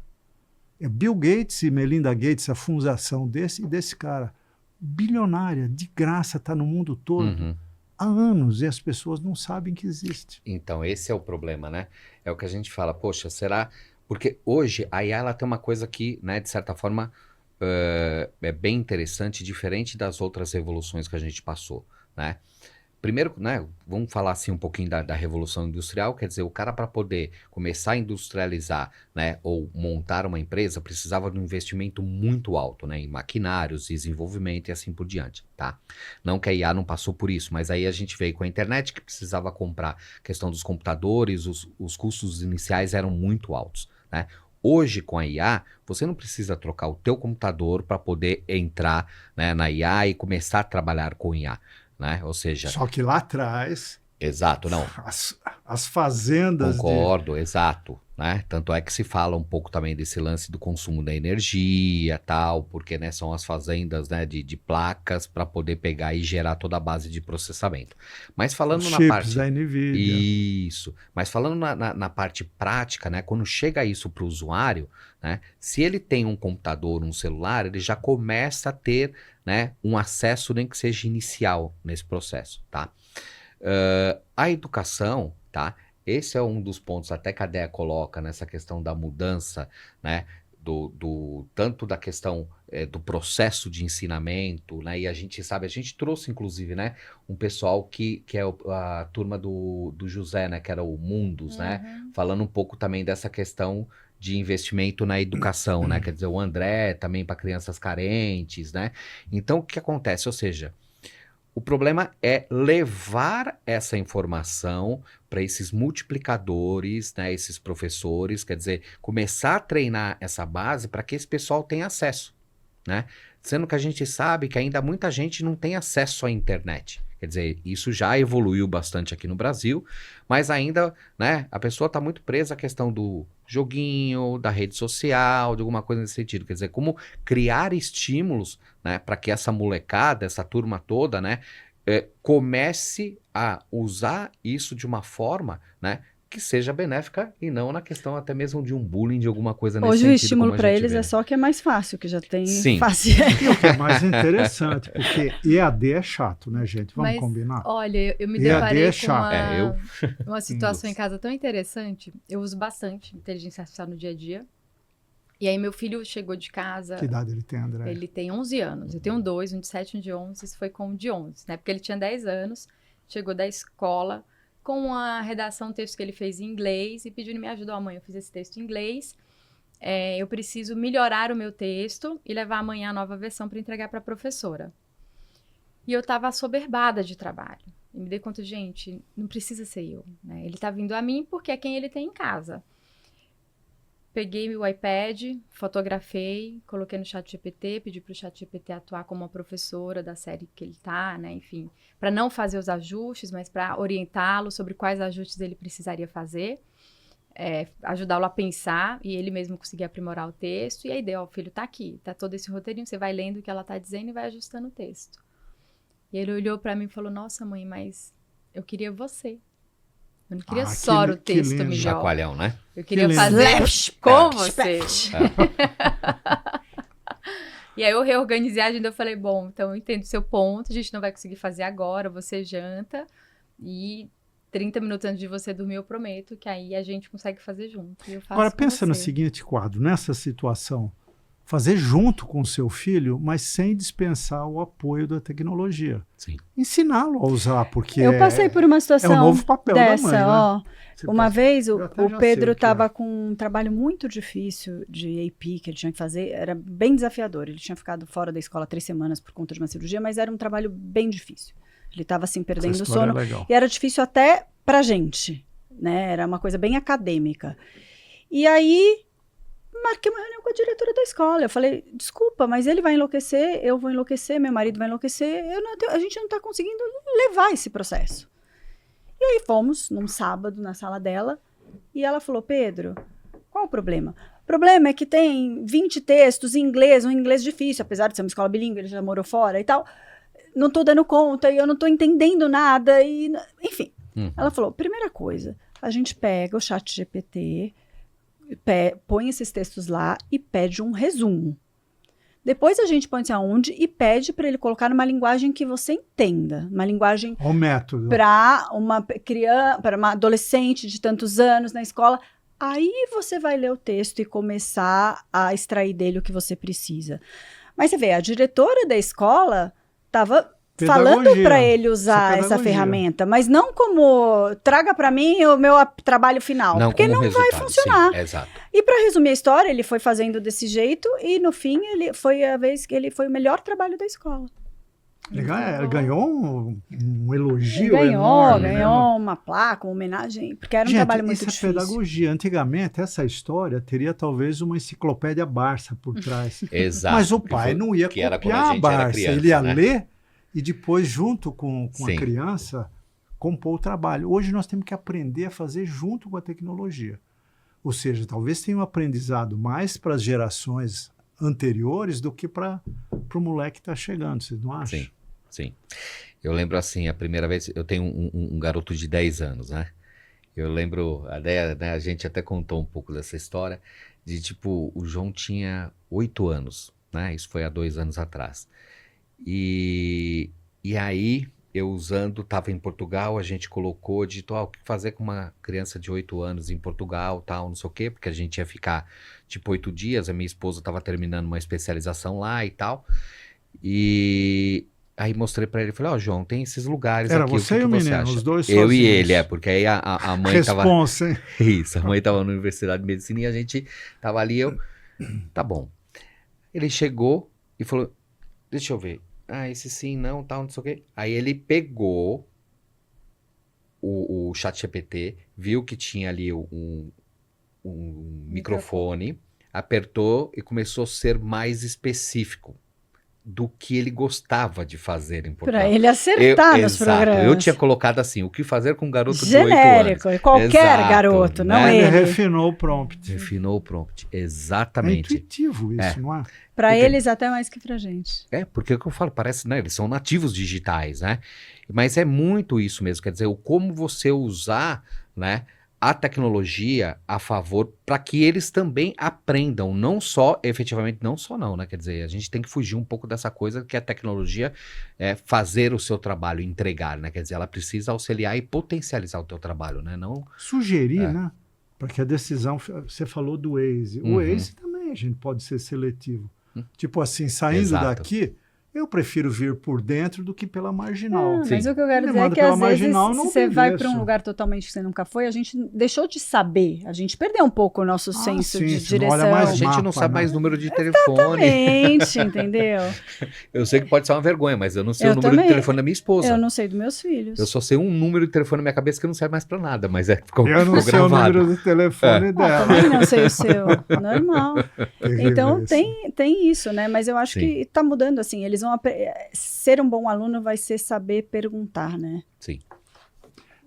D: É Bill Gates e Melinda Gates, a fundação desse cara, bilionária, de graça, está no mundo todo há anos e as pessoas não sabem que existe.
B: Então, esse é o problema, né? É o que a gente fala, poxa, será... Porque hoje a IA ela tem uma coisa que, né, de certa forma, é bem interessante, diferente das outras revoluções que a gente passou, né? Primeiro, né, vamos falar assim um pouquinho da Revolução Industrial, quer dizer, o cara para poder começar a industrializar, né, ou montar uma empresa, precisava de um investimento muito alto, né, em maquinários, desenvolvimento e assim por diante, tá? Não que a IA não passou por isso, mas aí a gente veio com a internet que precisava comprar a questão dos computadores, os custos iniciais eram muito altos, né? Hoje, com a IA, você não precisa trocar o teu computador para poder entrar, né, na IA e começar a trabalhar com IA. né? Ou seja...
D: Só que lá atrás...
B: Exato, não.
D: As fazendas...
B: Concordo, exato. Né? Tanto é que se fala um pouco também desse lance do consumo da energia, tal, porque, né, são as fazendas, né, de placas para poder pegar e gerar toda a base de processamento. Mas falando
D: Os
B: na
D: chips
B: parte...
D: da NVIDIA.
B: Isso. Mas falando na parte prática, né, quando chega isso para o usuário, né, se ele tem um computador, um celular, ele já começa a ter, né, um acesso, nem que seja inicial, nesse processo, tá? A educação, tá? Esse é um dos pontos até que a Déa coloca nessa questão da mudança, né? Tanto da questão do processo de ensinamento, né? E a gente sabe, a gente trouxe inclusive, né, um pessoal que é a turma do José, né? Que era o Mundus, né? Falando um pouco também dessa questão de investimento na educação, né? Quer dizer, o André também para crianças carentes, né? Então, o que acontece? Ou seja, o problema é levar essa informação para esses multiplicadores, né, esses professores, quer dizer, começar a treinar essa base para que esse pessoal tenha acesso, né? Sendo que a gente sabe que ainda muita gente não tem acesso à internet. Quer dizer, isso já evoluiu bastante aqui no Brasil, mas ainda, né, a pessoa está muito presa à questão do joguinho, da rede social, de alguma coisa nesse sentido. Quer dizer, como criar estímulos, né, para que essa molecada, essa turma toda, né, comece a usar isso de uma forma, né, que seja benéfica e não na questão até mesmo de um bullying, de alguma coisa nesse
C: Hoje
B: sentido.
C: o estímulo para eles
B: vê,
C: é só que é mais fácil, que já tem
B: Sim.
C: fácil.
D: E o que é mais interessante, porque EAD é chato, né, gente? Vamos combinar?
A: Olha, eu me
D: EAD
A: deparei
D: é
A: com
D: chato.
A: uma situação em casa tão interessante. Eu uso bastante inteligência artificial no dia a dia. E aí meu filho chegou de casa...
D: Que idade ele tem, André?
A: Ele tem 11 anos. Eu tenho 2, um de 7 e um de 11. Isso foi com um de 11, né? Porque ele tinha 10 anos, chegou da escola com a redação, um texto que ele fez em inglês e pediu me ajuda. Mãe, eu fiz esse texto em inglês, eu preciso melhorar o meu texto e levar amanhã a nova versão para entregar para a professora. E eu estava assoberbada de trabalho. E me dei conta, gente, não precisa ser eu, né? Ele está vindo a mim porque é quem ele tem em casa. Peguei o iPad, fotografei, coloquei no ChatGPT, pedi para o ChatGPT atuar como uma professora da série que ele está, né? Enfim, para não fazer os ajustes, mas para orientá-lo sobre quais ajustes ele precisaria fazer, ajudá-lo a pensar e ele mesmo conseguir aprimorar o texto. E a ideia, ó, o filho está aqui, tá todo esse roteirinho, você vai lendo o que ela está dizendo e vai ajustando o texto. E ele olhou para mim e falou, nossa mãe, mas eu queria você. Eu não queria só o texto melhor.
B: Chacoalhão, né?
A: Eu queria fazer com você. E aí eu reorganizei a agenda, eu falei, bom, então eu entendo o seu ponto, a gente não vai conseguir fazer agora, você janta e 30 minutos antes de você dormir eu prometo que aí a gente consegue fazer junto. E eu faço
D: Agora pensa
A: você.
D: no seguinte quadro, nessa situação, fazer junto com o seu filho, mas sem dispensar o apoio da tecnologia.
B: Sim.
D: Ensiná-lo a usar, porque
C: eu passei por uma situação
D: é o novo papel
C: dessa,
D: da mãe,
C: ó.
D: né?
C: Uma vez
D: Eu até
C: o
D: já
C: Pedro
D: sei o que
C: estava
D: é.
C: com um trabalho muito difícil de AP que ele tinha que fazer, era bem desafiador. Ele tinha ficado fora da escola 3 semanas por conta de uma cirurgia, mas era um trabalho bem difícil. Ele estava assim perdendo o sono
D: legal.
C: e era difícil até pra gente, né? Era uma coisa bem acadêmica. E aí marquei uma reunião com a diretora da escola. Eu falei, desculpa, mas ele vai enlouquecer, eu vou enlouquecer, meu marido vai enlouquecer, a gente não está conseguindo levar esse processo. E aí fomos num sábado na sala dela e ela falou, Pedro, qual o problema? O problema é que tem 20 textos em inglês, um inglês difícil, apesar de ser uma escola bilíngue, ele já morou fora e tal. Não estou dando conta e eu não estou entendendo nada. E, enfim, ela falou, primeira coisa, a gente pega o ChatGPT, põe esses textos lá e pede um resumo. Depois a gente põe isso aonde e pede para ele colocar numa linguagem que você entenda. Uma linguagem
D: O método.
C: para uma criança, para uma adolescente de tantos anos na escola. Aí você vai ler o texto e começar a extrair dele o que você precisa. Mas você vê, a diretora da escola estava falando para ele usar essa ferramenta, mas não como traga para mim o meu trabalho final,
B: não,
C: porque não vai funcionar.
B: Sim, exato.
C: E para resumir a história, ele foi fazendo desse jeito e no fim ele foi a vez que ele foi o melhor trabalho da escola.
D: Legal, ele ganhou um elogio
C: Ele
D: enorme.
C: ganhou uma placa, uma homenagem, porque era um trabalho muito difícil.
D: Isso é pedagogia. Antigamente, essa história teria talvez uma enciclopédia Barça por trás.
B: Exato.
D: Mas o pai não ia copiar a Barça,
B: criança,
D: ele ia
B: né?
D: ler e depois, junto com a
B: Sim.
D: criança, compor o trabalho. Hoje nós temos que aprender a fazer junto com a tecnologia. Ou seja, talvez tenha um aprendizado mais para as gerações anteriores do que para o moleque que está chegando, vocês não acham?
B: Sim, sim. Eu lembro assim, a primeira vez, eu tenho um garoto de 10 anos, né? Eu lembro, né, a gente até contou um pouco dessa história, de tipo, o João tinha 8 anos, né? Isso foi há 2 anos atrás. E aí, eu estava em Portugal, a gente colocou, digitou, o que fazer com uma criança de 8 anos em Portugal, tal, não sei o quê, porque a gente ia ficar, tipo, 8 dias, a minha esposa estava terminando uma especialização lá e tal, e aí mostrei pra ele, falei, João, tem esses lugares
D: Era
B: aqui,
D: você
B: o que
D: e o
B: você
D: menino,
B: acha?
D: os dois
B: Eu e
D: sozinhos.
B: ele, porque aí a mãe tava...
D: Responsa, hein?
B: Isso, a mãe tava na Universidade de Medicina e a gente tava ali, tá bom. Ele chegou e falou, deixa eu ver, esse sim, não, tal, não sei o quê. Aí ele pegou o ChatGPT, viu que tinha ali um microfone, apertou e começou a ser mais específico do que ele gostava de fazer em Portugal.
C: Para ele acertar nos
B: Exato.
C: programas.
B: Eu tinha colocado assim, o que fazer com um garoto de 8 anos.
C: Genérico, qualquer
B: Exato,
C: garoto, não
B: né?
D: Ele
C: ele.
D: refinou o prompt.
B: Refinou o prompt,
D: É
B: exatamente.
D: intuitivo isso, não é?
C: Para
B: Porque-
C: eles até mais que pra gente.
B: Porque é o que eu falo, parece, né? Eles são nativos digitais, né? Mas é muito isso mesmo, quer dizer, o como você usar, né, a tecnologia a favor para que eles também aprendam, não só, efetivamente, não, né? Quer dizer, a gente tem que fugir um pouco dessa coisa que a tecnologia é fazer o seu trabalho, entregar, né? Quer dizer, ela precisa auxiliar e potencializar o teu trabalho, né? Não...
D: Sugerir, né? Para que a decisão... Você falou do Waze. O
B: Uhum.
D: Waze também a gente pode ser seletivo. Tipo assim, saindo
B: Exato.
D: daqui, eu prefiro vir por dentro do que pela marginal.
B: Sim.
C: Mas o que eu quero
D: Me
C: dizer é
D: manda
C: que
D: pela
C: às vezes,
D: marginal, eu
C: se
D: não
C: você vai
D: obedeço.
C: para um lugar totalmente que você nunca foi, a gente deixou de saber, a gente perdeu um pouco o nosso senso
D: sim,
C: de
D: você não
C: direção.
D: olha mais
B: A gente não
D: mapa,
B: sabe
D: né?
B: mais número de telefone.
C: Exatamente, entendeu?
B: Eu sei que pode ser uma vergonha, mas eu não sei
C: Eu
B: o número
C: também.
B: de telefone da minha esposa.
C: Eu não sei dos meus filhos.
B: Eu só sei um número de telefone na minha cabeça que não serve mais pra nada, mas ficou
D: Eu não sei
B: gravado.
D: o número do telefone dela.
C: Também não sei o seu, normal.
D: Terrível
C: Então
D: isso.
C: tem isso, né? Mas eu acho
B: Sim.
C: que está mudando assim. Eles vão ser um bom aluno vai ser saber perguntar, né?
B: Sim.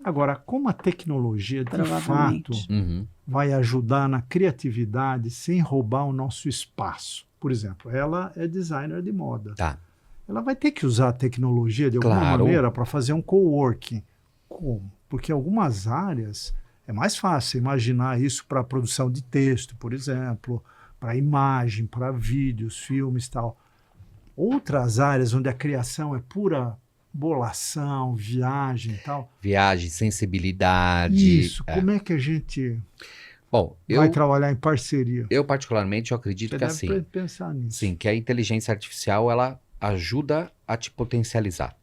D: Agora, como a tecnologia, de
C: Provavelmente.
D: fato,
B: Uhum.
D: vai ajudar na criatividade sem roubar o nosso espaço? Por exemplo, ela é designer de moda.
B: Tá.
D: Ela vai ter que usar a tecnologia de alguma
B: Claro.
D: maneira para fazer um coworking. Como? Porque algumas áreas é mais fácil imaginar isso para produção de texto, por exemplo, para imagem, para vídeos, filmes e tal. Outras áreas onde a criação é pura bolação, viagem e tal.
B: Viagem, sensibilidade.
D: Isso, como é que a gente
B: Bom,
D: vai trabalhar em parceria?
B: eu particularmente eu acredito
D: Você
B: que
D: deve
B: assim,
D: pensar nisso.
B: sim, que a inteligência artificial ela ajuda a te potencializar,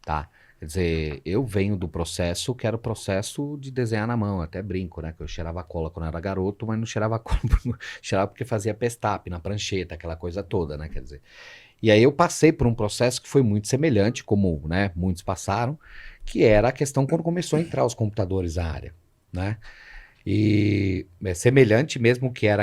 B: tá? Quer dizer, eu venho do processo que era o processo de desenhar na mão, até brinco, né? Que eu cheirava cola quando era garoto, mas não cheirava cola, cheirava porque fazia pestap na prancheta, aquela coisa toda, né? Quer dizer, e aí eu passei por um processo que foi muito semelhante, como, né, muitos passaram, que era a questão quando começou a entrar os computadores na área, né? E é semelhante mesmo que era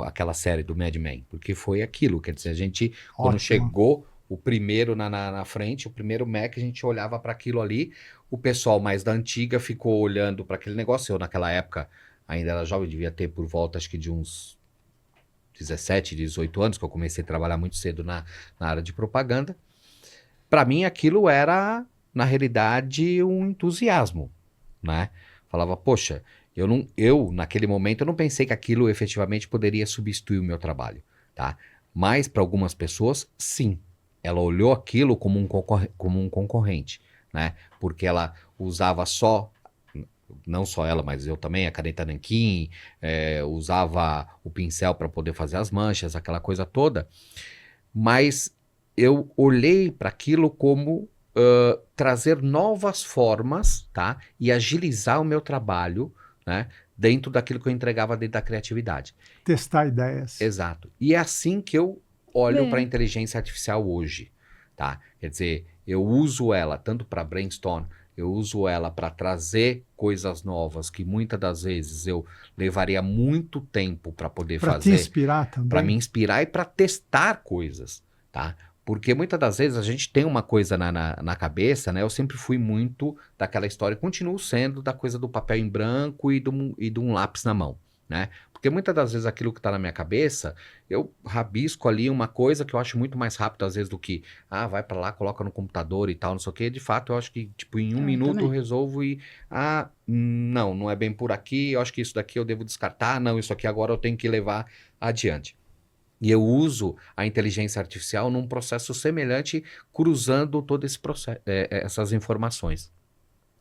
B: aquela série do Mad Men, porque foi aquilo, quer dizer, a gente, quando
D: Ótimo.
B: chegou o primeiro na frente, o primeiro Mac, a gente olhava para aquilo ali, o pessoal mais da antiga ficou olhando para aquele negócio, eu naquela época ainda era jovem, devia ter por volta acho que de uns 17, 18 anos, que eu comecei a trabalhar muito cedo na área de propaganda. Para mim aquilo era, na realidade, um entusiasmo, né? Falava, poxa, eu naquele momento eu não pensei que aquilo efetivamente poderia substituir o meu trabalho, tá? Mas para algumas pessoas, sim. Ela olhou aquilo como um concorrente, né? Porque ela usava não só ela, mas eu também, a caneta nanquim, usava o pincel para poder fazer as manchas, aquela coisa toda. Mas eu olhei para aquilo como trazer novas formas, tá? E agilizar o meu trabalho, né? Dentro daquilo que eu entregava dentro da criatividade.
D: Testar ideias.
B: Exato. E é assim que eu olho
C: Bem.
B: para a inteligência artificial hoje, tá? Quer dizer, eu uso ela tanto para brainstorm, eu uso ela para trazer coisas novas que muitas das vezes eu levaria muito tempo para poder
D: Para te
B: fazer,
D: inspirar também.
B: para me inspirar e para testar coisas, tá? Porque muitas das vezes a gente tem uma coisa na cabeça, né? Eu sempre fui muito daquela história, continuo sendo da coisa do papel em branco e de um lápis na mão, né? Porque muitas das vezes aquilo que está na minha cabeça, eu rabisco ali uma coisa que eu acho muito mais rápido às vezes do que, vai para lá, coloca no computador e tal, não sei o quê. De fato, eu acho que tipo em 1 minuto eu resolvo e, não é bem por aqui, eu acho que isso daqui eu devo descartar, não, isso aqui agora eu tenho que levar adiante. E eu uso a inteligência artificial num processo semelhante, cruzando todo esse processo, essas informações.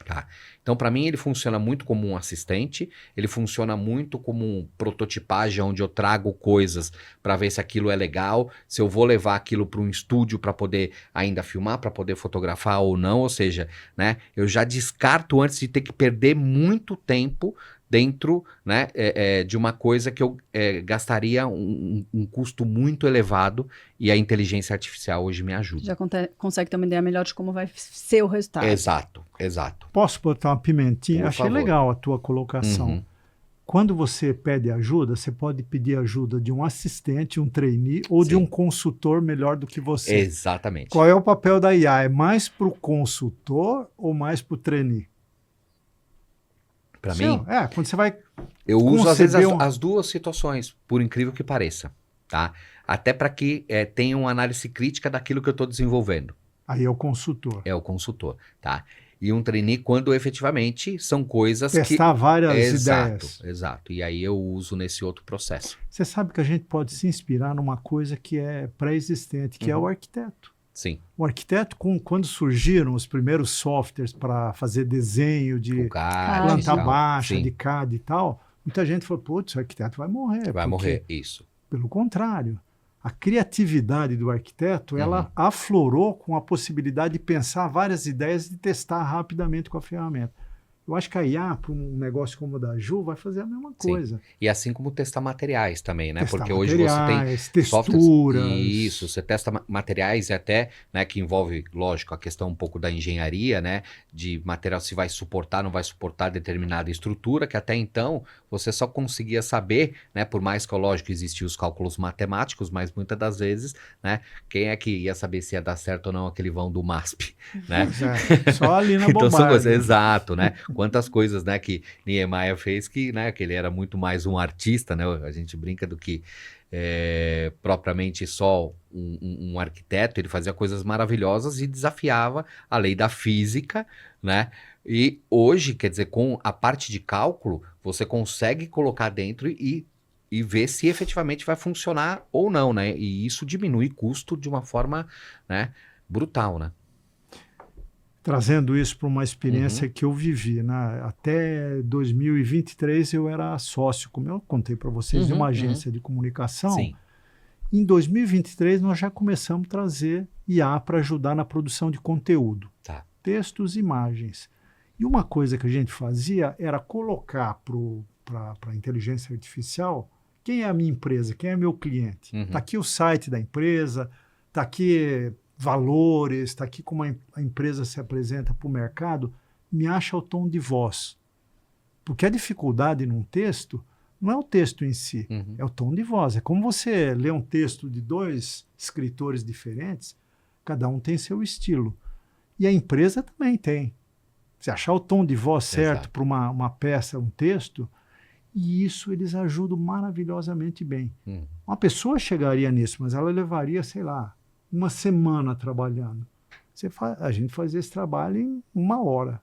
B: Tá? Então, para mim, ele funciona muito como um assistente, ele funciona muito como um prototipagem, onde eu trago coisas para ver se aquilo é legal, se eu vou levar aquilo para um estúdio para poder ainda filmar, para poder fotografar ou não, ou seja, né, eu já descarto antes de ter que perder muito tempo dentro, né, de uma coisa que eu gastaria um custo muito elevado, e a inteligência artificial hoje me ajuda.
C: Já consegue ter uma ideia melhor de como vai ser o resultado.
B: Exato.
D: Posso botar uma pimentinha?
B: Por
D: Achei
B: favor.
D: legal a tua colocação.
B: Uhum.
D: Quando você pede ajuda, você pode pedir ajuda de um assistente, um trainee ou de um consultor melhor do que você.
B: Exatamente.
D: Qual é o papel da IA? É mais para o consultor ou mais para o trainee?
B: Para mim,
D: quando você vai
B: eu uso às vezes
D: conceber
B: as duas situações, por incrível que pareça, tá? Até para que tenha uma análise crítica daquilo que eu estou desenvolvendo.
D: Aí é o consultor.
B: É o consultor, tá? E um trainee quando efetivamente são coisas
D: Testar várias ideias.
B: Exato. E aí eu uso nesse outro processo.
D: Você sabe que a gente pode se inspirar numa coisa que é pré-existente, que é o arquiteto.
B: Sim.
D: O arquiteto, quando surgiram os primeiros softwares para fazer desenho de planta baixa, de CAD e tal, muita gente falou, putz, o arquiteto vai morrer.
B: Vai morrer, isso.
D: Pelo contrário, a criatividade do arquiteto, ela aflorou com a possibilidade de pensar várias ideias e testar rapidamente com a ferramenta. Eu acho que a IA, para um negócio como o da Ju, vai fazer a mesma coisa.
B: E assim como testar materiais também, né?
D: Testar
B: porque hoje você tem
D: texturas.
B: Isso, você testa materiais e até, né, que envolve, lógico, a questão um pouco da engenharia, né? De material se vai suportar, não vai suportar determinada estrutura, que até então você só conseguia saber, né? Por mais que, lógico, existiam os cálculos matemáticos, mas muitas das vezes, né? Quem é que ia saber se ia dar certo ou não aquele vão do MASP, né?
D: Só ali na
B: então são coisas,
D: bobagem.
B: exato, né? Quantas coisas, né, que Niemeyer fez que, né, que ele era muito mais um artista, né? A gente brinca do que propriamente só um arquiteto. Ele fazia coisas maravilhosas e desafiava a lei da física, né? E hoje, quer dizer, com a parte de cálculo, você consegue colocar dentro e ver se efetivamente vai funcionar ou não, né? E isso diminui custo de uma forma, né, brutal, né?
D: Trazendo isso para uma experiência que eu vivi, né? Até 2023 eu era sócio, como eu contei para vocês, de uma agência de comunicação.
B: Sim.
D: Em 2023 nós já começamos a trazer IA para ajudar na produção de conteúdo, textos e imagens. E uma coisa que a gente fazia era colocar para a inteligência artificial quem é a minha empresa, quem é meu cliente. Está aqui o site da empresa, está aqui valores, está aqui como a empresa se apresenta para o mercado, me acha o tom de voz. Porque a dificuldade num texto não é o texto em si, é o tom de voz. É como você lê um texto de 2 escritores diferentes, cada um tem seu estilo. E a empresa também tem. Você achar o tom de voz certo para uma peça, um texto, e isso eles ajudam maravilhosamente bem. Uma pessoa chegaria nisso, mas ela levaria, sei lá, 1 semana trabalhando. A gente fazia esse trabalho em 1 hora.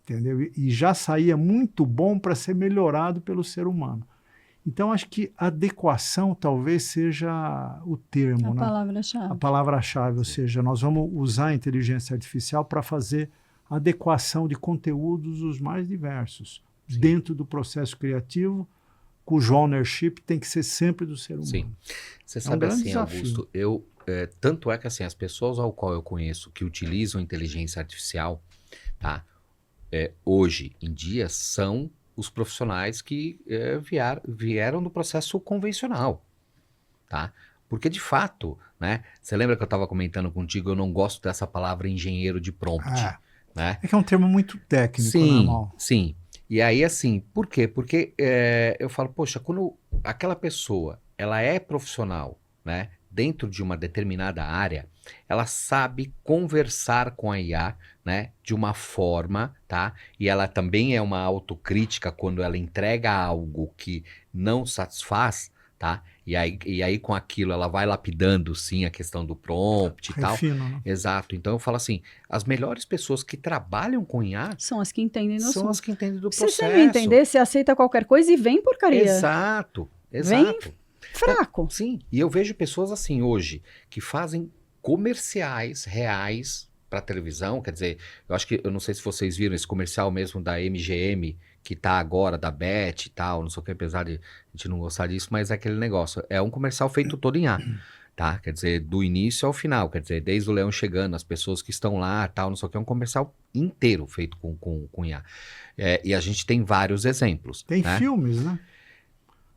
D: Entendeu? E já saía muito bom para ser melhorado pelo ser humano. Então, acho que adequação talvez seja o termo.
C: Palavra-chave.
D: A palavra-chave, ou seja, nós vamos usar a inteligência artificial para fazer adequação de conteúdos os mais diversos, dentro do processo criativo, cujo ownership tem que ser sempre do ser humano.
B: Sim. Você sabe assim, Augusto, tanto é que assim, as pessoas ao qual eu conheço que utilizam inteligência artificial, tá? Hoje em dia são os profissionais que vieram do processo convencional, tá? Porque de fato, né? Você lembra que eu estava comentando contigo, eu não gosto dessa palavra engenheiro de prompt, né?
D: É que é um termo muito técnico, normal.
B: Sim. E aí assim, por quê? Porque eu falo, poxa, quando aquela pessoa, ela é profissional, né? dentro de uma determinada área, ela sabe conversar com a IA, né, de uma forma, tá? E ela também é uma autocrítica quando ela entrega algo que não satisfaz, tá? E aí com aquilo ela vai lapidando, sim, a questão do prompt e tal.
D: Refino, né?
B: Exato. Então eu falo assim, as melhores pessoas que trabalham com IA
C: São as que entendem no
B: são
C: assunto.
B: as que entendem do
C: Se
B: processo.
C: você não entender, você aceita qualquer coisa e vem porcaria.
B: Exato, exato.
C: Fraco.
B: Sim, e eu vejo pessoas assim hoje que fazem comerciais reais para televisão, quer dizer, eu não sei se vocês viram esse comercial mesmo da MGM, que tá agora, da Bet e tal, não sei o que, apesar de a gente não gostar disso, mas é aquele negócio, é um comercial feito todo em A, tá? Quer dizer, do início ao final, quer dizer, desde o leão chegando, as pessoas que estão lá, tal, não sei o que, é um comercial inteiro feito com IA. E a gente tem vários exemplos,
D: Tem
B: né?
D: filmes, né?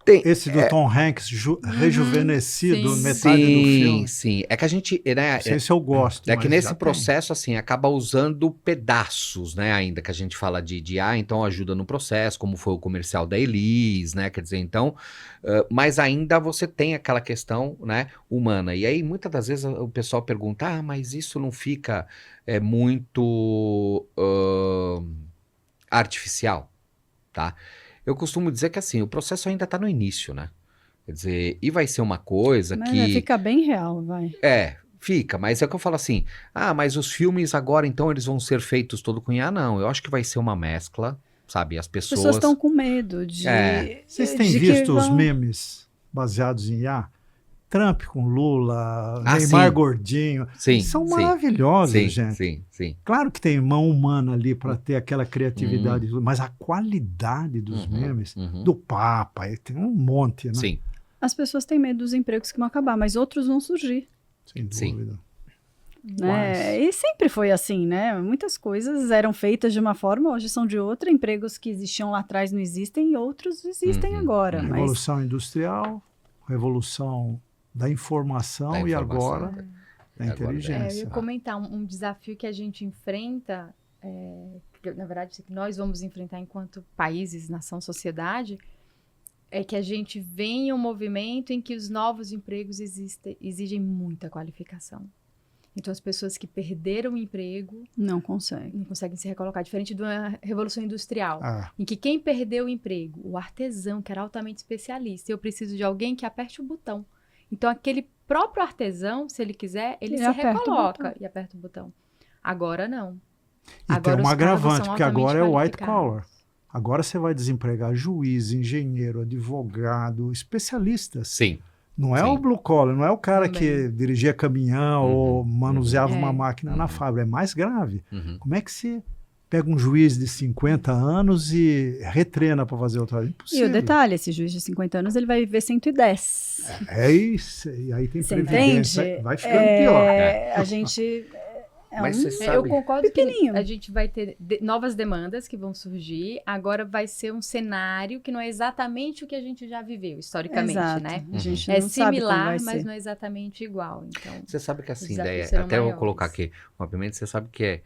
B: Tem,
D: Esse do Tom Hanks, rejuvenescido,
A: sim.
D: metade do filme.
B: Sim. É que a gente, né,
D: Não sei se eu gosto,
B: é que
D: mas
B: nesse
D: já
B: processo, assim, acaba usando pedaços, né, ainda que a gente fala de IA, então ajuda no processo, como foi o comercial da Elis, né, quer dizer, então, mas ainda você tem aquela questão, né, humana. E aí, muitas das vezes, o pessoal pergunta, mas isso não fica muito artificial, tá? Eu costumo dizer que, assim, o processo ainda está no início, né? Quer dizer, e vai ser uma coisa
C: Mas
B: que...
C: fica bem real, vai.
B: Fica, mas é o que eu falo assim, mas os filmes agora, então, eles vão ser feitos todo com IA? Não, eu acho que vai ser uma mescla, sabe? As
C: As pessoas estão com medo de...
D: Vocês têm
C: de
D: visto
C: que
D: os
C: vão...
D: memes baseados em IA? Trump com Lula,
B: Ah,
D: Neymar
B: sim.
D: gordinho.
B: Sim,
D: São
B: sim,
D: maravilhosos, gente.
B: sim.
D: Claro que tem mão humana ali para ter aquela criatividade, mas a qualidade dos memes, do Papa, tem um monte, né?
B: Sim,
C: As pessoas têm medo dos empregos que vão acabar, mas outros vão surgir.
D: Sem
B: Sim.
D: dúvida.
C: Né? E sempre foi assim, né? Muitas coisas eram feitas de uma forma, hoje são de outra. Empregos que existiam lá atrás não existem e outros existem agora. Mas
D: Revolução industrial, revolução da informação,
B: Da
D: e
B: informação,
D: agora da
B: agora
D: inteligência.
A: Eu ia comentar um desafio que a gente enfrenta, que, na verdade, que nós vamos enfrentar enquanto países, nação, sociedade, é que a gente vem em um movimento em que os novos empregos exigem muita qualificação. Então, as pessoas que perderam o emprego
C: não conseguem.
A: não conseguem se recolocar. Diferente de uma revolução industrial,
D: Ah,
A: em que quem perdeu o emprego, o artesão, que era altamente especialista, eu preciso de alguém que aperte o botão. Então, aquele próprio artesão, se ele quiser, ele se
C: aperta o
A: recoloca
C: botão.
A: e aperta o botão. Agora, não.
D: e
A: Agora
D: tem
A: os
D: um
A: cargos
D: agravante,
A: são
D: porque agora é
A: altamente
D: white
A: qualificados.
D: collar. Agora você vai desempregar juiz, engenheiro, advogado, especialistas.
B: sim.
D: Não é
B: Sim.
D: o blue collar, não é o cara
A: Também.
D: que dirigia caminhão ou manuseava uma máquina na
B: Uhum.
D: fábrica. É mais grave.
B: Uhum.
D: Como é que você pega um juiz de 50 anos e retreina para fazer o trabalho?
C: E
D: Impossível.
C: o detalhe, esse juiz de 50 anos, ele vai viver 110.
D: É isso. E aí tem
C: Você
D: previdência.
C: entende?
D: Vai ficando pior.
C: A gente...
B: Mas você sabe...
A: Eu concordo
C: Pequenininho.
A: que a gente vai ter novas demandas que vão surgir. Agora vai ser um cenário que não é exatamente o que a gente já viveu historicamente,
C: Exato.
A: né?
C: A gente
A: É
C: não sabe como
A: similar,
C: vai
A: mas
C: ser.
A: não é exatamente igual. Então,
B: Você sabe que assim,
A: desafios
B: ideia,
A: serão
B: até eu vou
A: maiores.
B: colocar aqui, obviamente você sabe que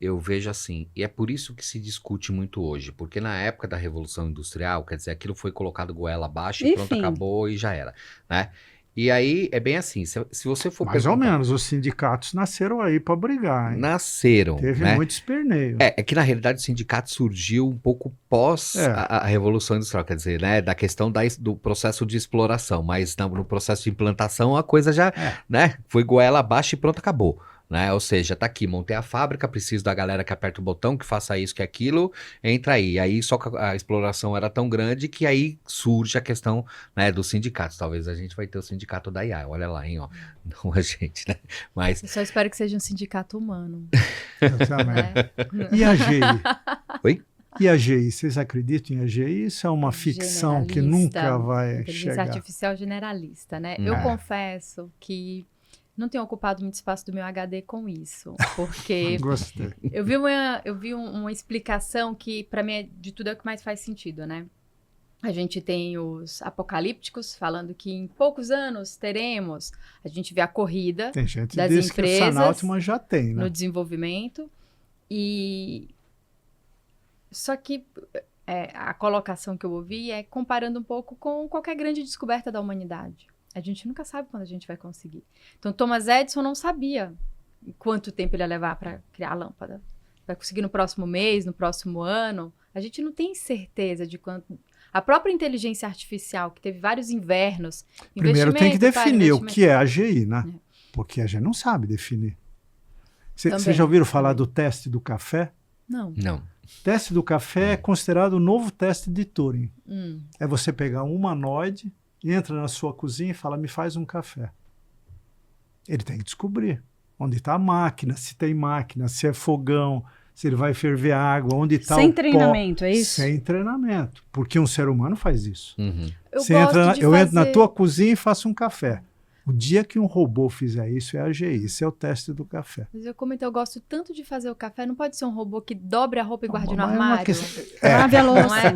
B: eu vejo assim, e é por isso que se discute muito hoje, porque na época da Revolução Industrial, quer dizer, aquilo foi colocado goela abaixo e pronto,
C: Enfim.
B: acabou e já era, né? E aí é bem assim, se você for
D: Mais ou
B: perguntar-
D: menos. Os sindicatos nasceram aí para brigar. Hein?
B: Nasceram,
D: Teve
B: né?
D: muito esperneio.
B: É que na realidade o sindicato surgiu um pouco pós a Revolução Industrial, quer dizer, né, da questão do processo de exploração, mas no processo de implantação a coisa já, né, foi goela abaixo e pronto, acabou. Né? Ou seja, tá aqui, montei a fábrica, preciso da galera que aperta o botão, que faça isso, que aquilo, entra aí. Aí só que a exploração era tão grande que aí surge a questão, né, dos sindicatos. Talvez a gente vai ter o sindicato da IA, olha lá, hein, ó. Não a gente, né? Mas
A: eu só espero que seja um sindicato humano.
D: Eu também.
A: Né?
D: E a AGI?
B: Oi?
D: E a AGI? Vocês acreditam em AGI? Isso é uma ficção que
A: Generalista,
D: nunca vai
A: Inteligência
D: chegar.
A: artificial generalista, né? Eu confesso que não tenho ocupado muito espaço do meu HD com isso, porque
D: Gostei.
A: eu vi uma explicação que, para mim, de tudo é o que mais faz sentido, né? A gente tem os apocalípticos falando que em poucos anos teremos, a gente vê a corrida
D: Tem gente
A: das
D: que diz que o
A: empresas
D: Sanaltman já tem, né?
A: no desenvolvimento e só que a colocação que eu ouvi é comparando um pouco com qualquer grande descoberta da humanidade. A gente nunca sabe quando a gente vai conseguir. Então, Thomas Edison não sabia quanto tempo ele ia levar para criar a lâmpada. Vai conseguir no próximo mês, no próximo ano? A gente não tem certeza de quanto... A própria inteligência artificial, que teve vários invernos...
D: Primeiro tem que definir o que é AGI, né? Porque a gente não sabe definir. Vocês já ouviram falar do teste do café?
A: Não.
D: Teste do café é considerado o novo teste de Turing. É você pegar um humanoide, entra na sua cozinha e fala, me faz um café. Ele tem que descobrir onde está a máquina, se tem máquina, se é fogão, se ele vai ferver água, onde está o pó.
C: Sem treinamento, é isso?
D: Sem treinamento, porque um ser humano faz isso.
A: Eu
D: entro na tua cozinha e faço um café. O dia que um robô fizer isso é AGI, esse é o teste do café.
A: Mas eu comentei, eu gosto tanto de fazer o café, não pode ser um robô que dobre a roupa e guarde no armário?
C: Lave a louça.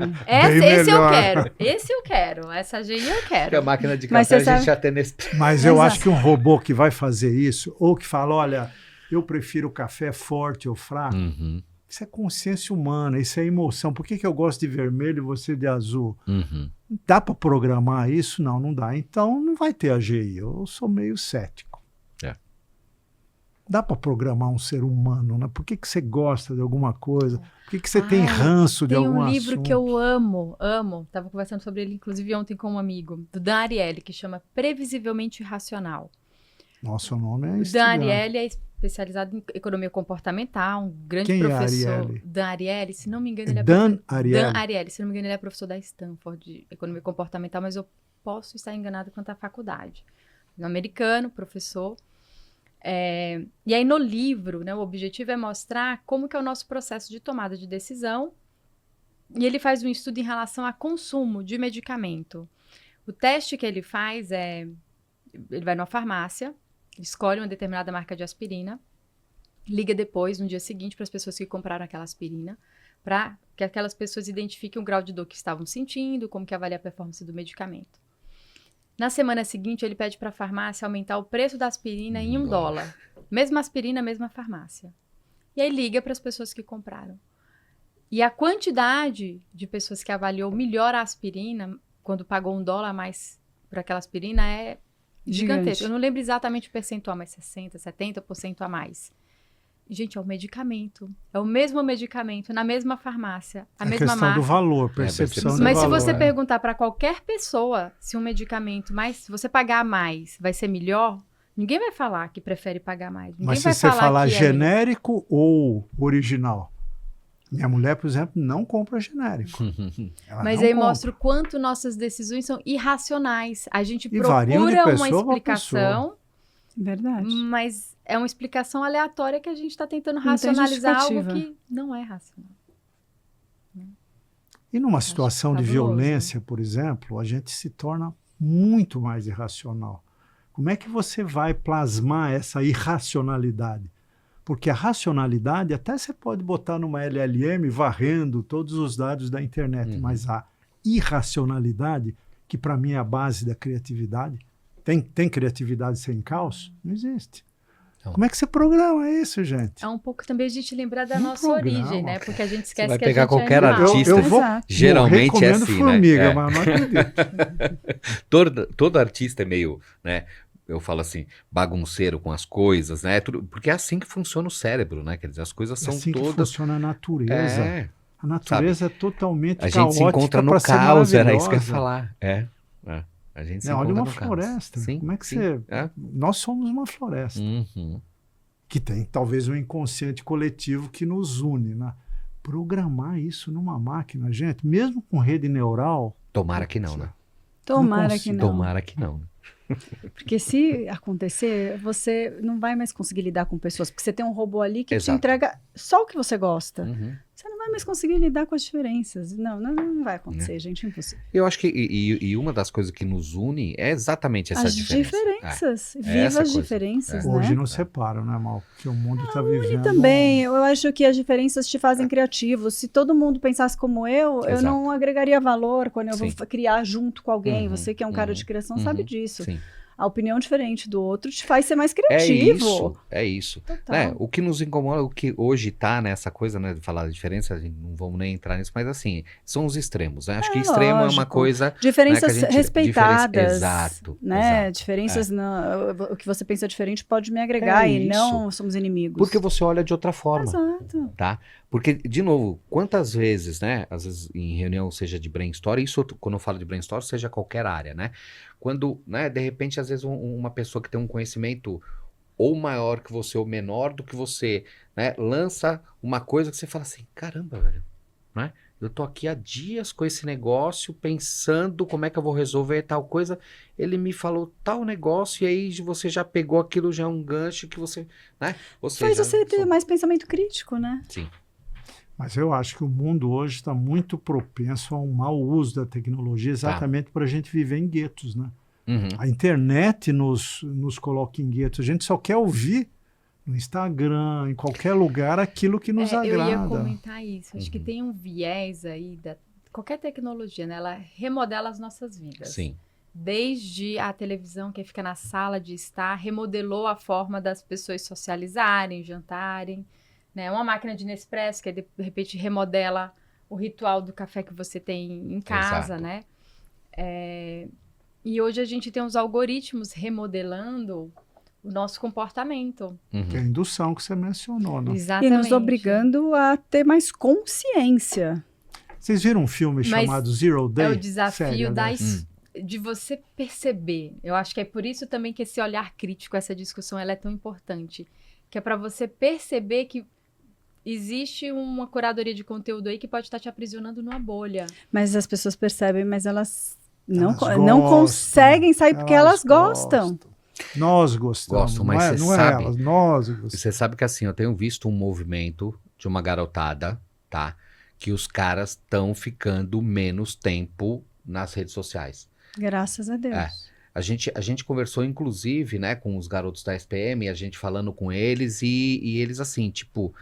A: Esse eu quero, essa AGI eu quero.
B: Porque a máquina de café a gente já tem nesse...
D: Mas eu acho que um robô que vai fazer isso, ou que fala, olha, eu prefiro o café forte ou fraco, isso é consciência humana, isso é emoção. Por que eu gosto de vermelho e você de azul? Dá para programar isso? Não dá. Então não vai ter AGI. Eu sou meio cético. Dá para programar um ser humano, né? Por que você gosta de alguma coisa? Por que você tem ranço de algum assunto?
A: Tem um livro que eu amo. Estava conversando sobre ele, inclusive, ontem com um amigo, do Dan Ariely, que chama Previsivelmente Irracional.
D: Nossa, o nome é
A: isso. Dan Ariely é especializado em economia comportamental, um grande professor.
D: Ariely?
A: Dan Ariely, se não me engano, ele é
D: Dan Ariely,
A: se não me engano, ele é professor da Stanford de economia comportamental, mas eu posso estar enganado quanto à faculdade. Um americano, professor. E aí no livro, né, o objetivo é mostrar como que é o nosso processo de tomada de decisão, e ele faz um estudo em relação a consumo de medicamento. O teste que ele faz ele vai numa farmácia, escolhe uma determinada marca de aspirina, liga depois, no dia seguinte, para as pessoas que compraram aquela aspirina, para que aquelas pessoas identifiquem o grau de dor que estavam sentindo, como que avalia a performance do medicamento. Na semana seguinte, ele pede para a farmácia aumentar o preço da aspirina em $1. Mesma aspirina, mesma farmácia. E aí liga para as pessoas que compraram. E a quantidade de pessoas que avaliou melhor a aspirina, quando pagou $1 a mais por aquela aspirina, é gigantesco. Eu não lembro exatamente o percentual, mas 60%, 70% a mais. Gente, é um medicamento. É o mesmo medicamento, na mesma farmácia, a mesma marca.
D: É questão do valor, percepção do valor.
A: Mas se você perguntar para qualquer pessoa se um medicamento se você pagar mais, vai ser melhor, ninguém vai falar que prefere pagar mais. Ninguém
D: mas
A: vai
D: se você falar
A: que
D: genérico ou original? Minha mulher, por exemplo, não compra genérico.
A: Mas aí mostra o quanto nossas decisões são irracionais. A gente procura uma explicação.
C: Verdade.
A: Mas é uma explicação aleatória que a gente está tentando racionalizar algo que não é racional.
D: E numa situação de violência, por exemplo, a gente se torna muito mais irracional. Como é que você vai plasmar essa irracionalidade? Porque a racionalidade, até você pode botar numa LLM varrendo todos os dados da internet, mas a irracionalidade, que para mim é a base da criatividade, tem criatividade sem caos? Não existe. Então, como é que você programa isso, gente?
A: É um pouco também a gente lembrar da nossa origem, né? Porque a gente esquece
B: vai
A: que
B: pegar
A: a gente
B: qualquer
A: é animal.
B: artista,
D: eu vou
B: geralmente é assim,
D: formiga,
B: né?
D: Mas não acredito.
B: todo artista é meio, né? Eu falo assim, bagunceiro com as coisas, né? Porque é assim que funciona o cérebro, né? Quer dizer, as coisas são
D: assim
B: todas...
D: que funciona a natureza. A natureza é totalmente caótica.
B: A gente se encontra no caos, era isso que eu ia falar. A gente se
D: olha
B: encontra
D: uma
B: no
D: floresta.
B: Caos. Sim,
D: como é que você... Nós somos uma floresta. Que tem talvez um inconsciente coletivo que nos une, né? Programar isso numa máquina, gente, mesmo com rede neural...
B: Tomara que não, né?
C: Tomara que não.
B: Tomara que não.
C: Porque se acontecer, você não vai mais conseguir lidar com pessoas, porque você tem um robô ali que te entrega só o que você gosta. Você não vai mais conseguir lidar com as diferenças. Não vai acontecer, gente, impossível.
B: Eu acho que e uma das coisas que nos une é exatamente essa diferença.
C: As diferenças. Viva as diferenças, né?
D: Hoje nos separam, né, Mal? Porque o mundo está vivendo...
C: também. Eu acho que as diferenças te fazem criativo. Se todo mundo pensasse como eu não agregaria valor quando eu vou criar junto com alguém. Você que é um cara de criação sabe disso.
B: Sim.
C: a opinião diferente do outro te faz ser mais criativo.
B: É isso.
C: Total.
B: Né? O que nos incomoda, o que hoje tá nessa coisa, né, de falar da diferença, a gente não vamos nem entrar nisso, mas assim, são os extremos, né? Acho que extremo é uma coisa...
C: Diferenças
B: né, que a gente,
C: respeitadas.
B: Exato.
C: Né?
B: Exato.
C: Diferenças, o que você pensa diferente pode me agregar e não somos inimigos.
B: Porque você olha de outra forma.
C: Exato.
B: Tá? Porque, de novo, quantas vezes, né? Às vezes em reunião, seja de brainstorm, isso quando eu falo de brainstorm, seja qualquer área, né? Quando, né, de repente, às vezes uma pessoa que tem um conhecimento ou maior que você ou menor do que você, né? Lança uma coisa que você fala assim, caramba, velho, né? Eu tô aqui há dias com esse negócio, pensando como é que eu vou resolver tal coisa. Ele me falou tal negócio e aí você já pegou aquilo, já é um gancho que você, né?
C: Faz você ter mais pensamento crítico, né?
B: Sim.
D: Mas eu acho que o mundo hoje está muito propenso a um mau uso da tecnologia, exatamente para a gente viver em guetos, né?
B: Uhum.
D: A internet nos coloca em guetos. A gente só quer ouvir no Instagram, em qualquer lugar, aquilo que nos agrada.
A: Eu ia comentar isso. Acho que tem um viés aí da qualquer tecnologia, né? Ela remodela as nossas vidas.
B: Sim.
A: Desde a televisão, que fica na sala de estar, remodelou a forma das pessoas socializarem, jantarem. Né? Uma máquina de Nespresso, que de repente remodela o ritual do café que você tem em casa,
B: Exato.
A: né? E hoje a gente tem os algoritmos remodelando o nosso comportamento.
D: Que é a indução que você mencionou, né?
A: Exatamente.
C: E nos obrigando a ter mais consciência.
D: Vocês viram um filme chamado Zero Day?
A: É o desafio
D: Sério,
A: de você perceber. Eu acho que é por isso também que esse olhar crítico, essa discussão, ela é tão importante. Que é para você perceber que existe uma curadoria de conteúdo aí que pode estar te aprisionando numa bolha.
C: Mas as pessoas percebem, mas elas não
D: gostam,
C: conseguem sair porque elas gostam.
D: Nós gostamos.
B: Gosto, mas
D: não
B: você
D: é
B: sabe,
D: elas, nós gostamos.
B: você sabe que assim, eu tenho visto um movimento de uma garotada, tá? Que os caras estão ficando menos tempo nas redes sociais.
C: Graças a Deus.
B: A gente conversou, inclusive, né, com os garotos da SPM, a gente falando com eles, e eles assim, tipo...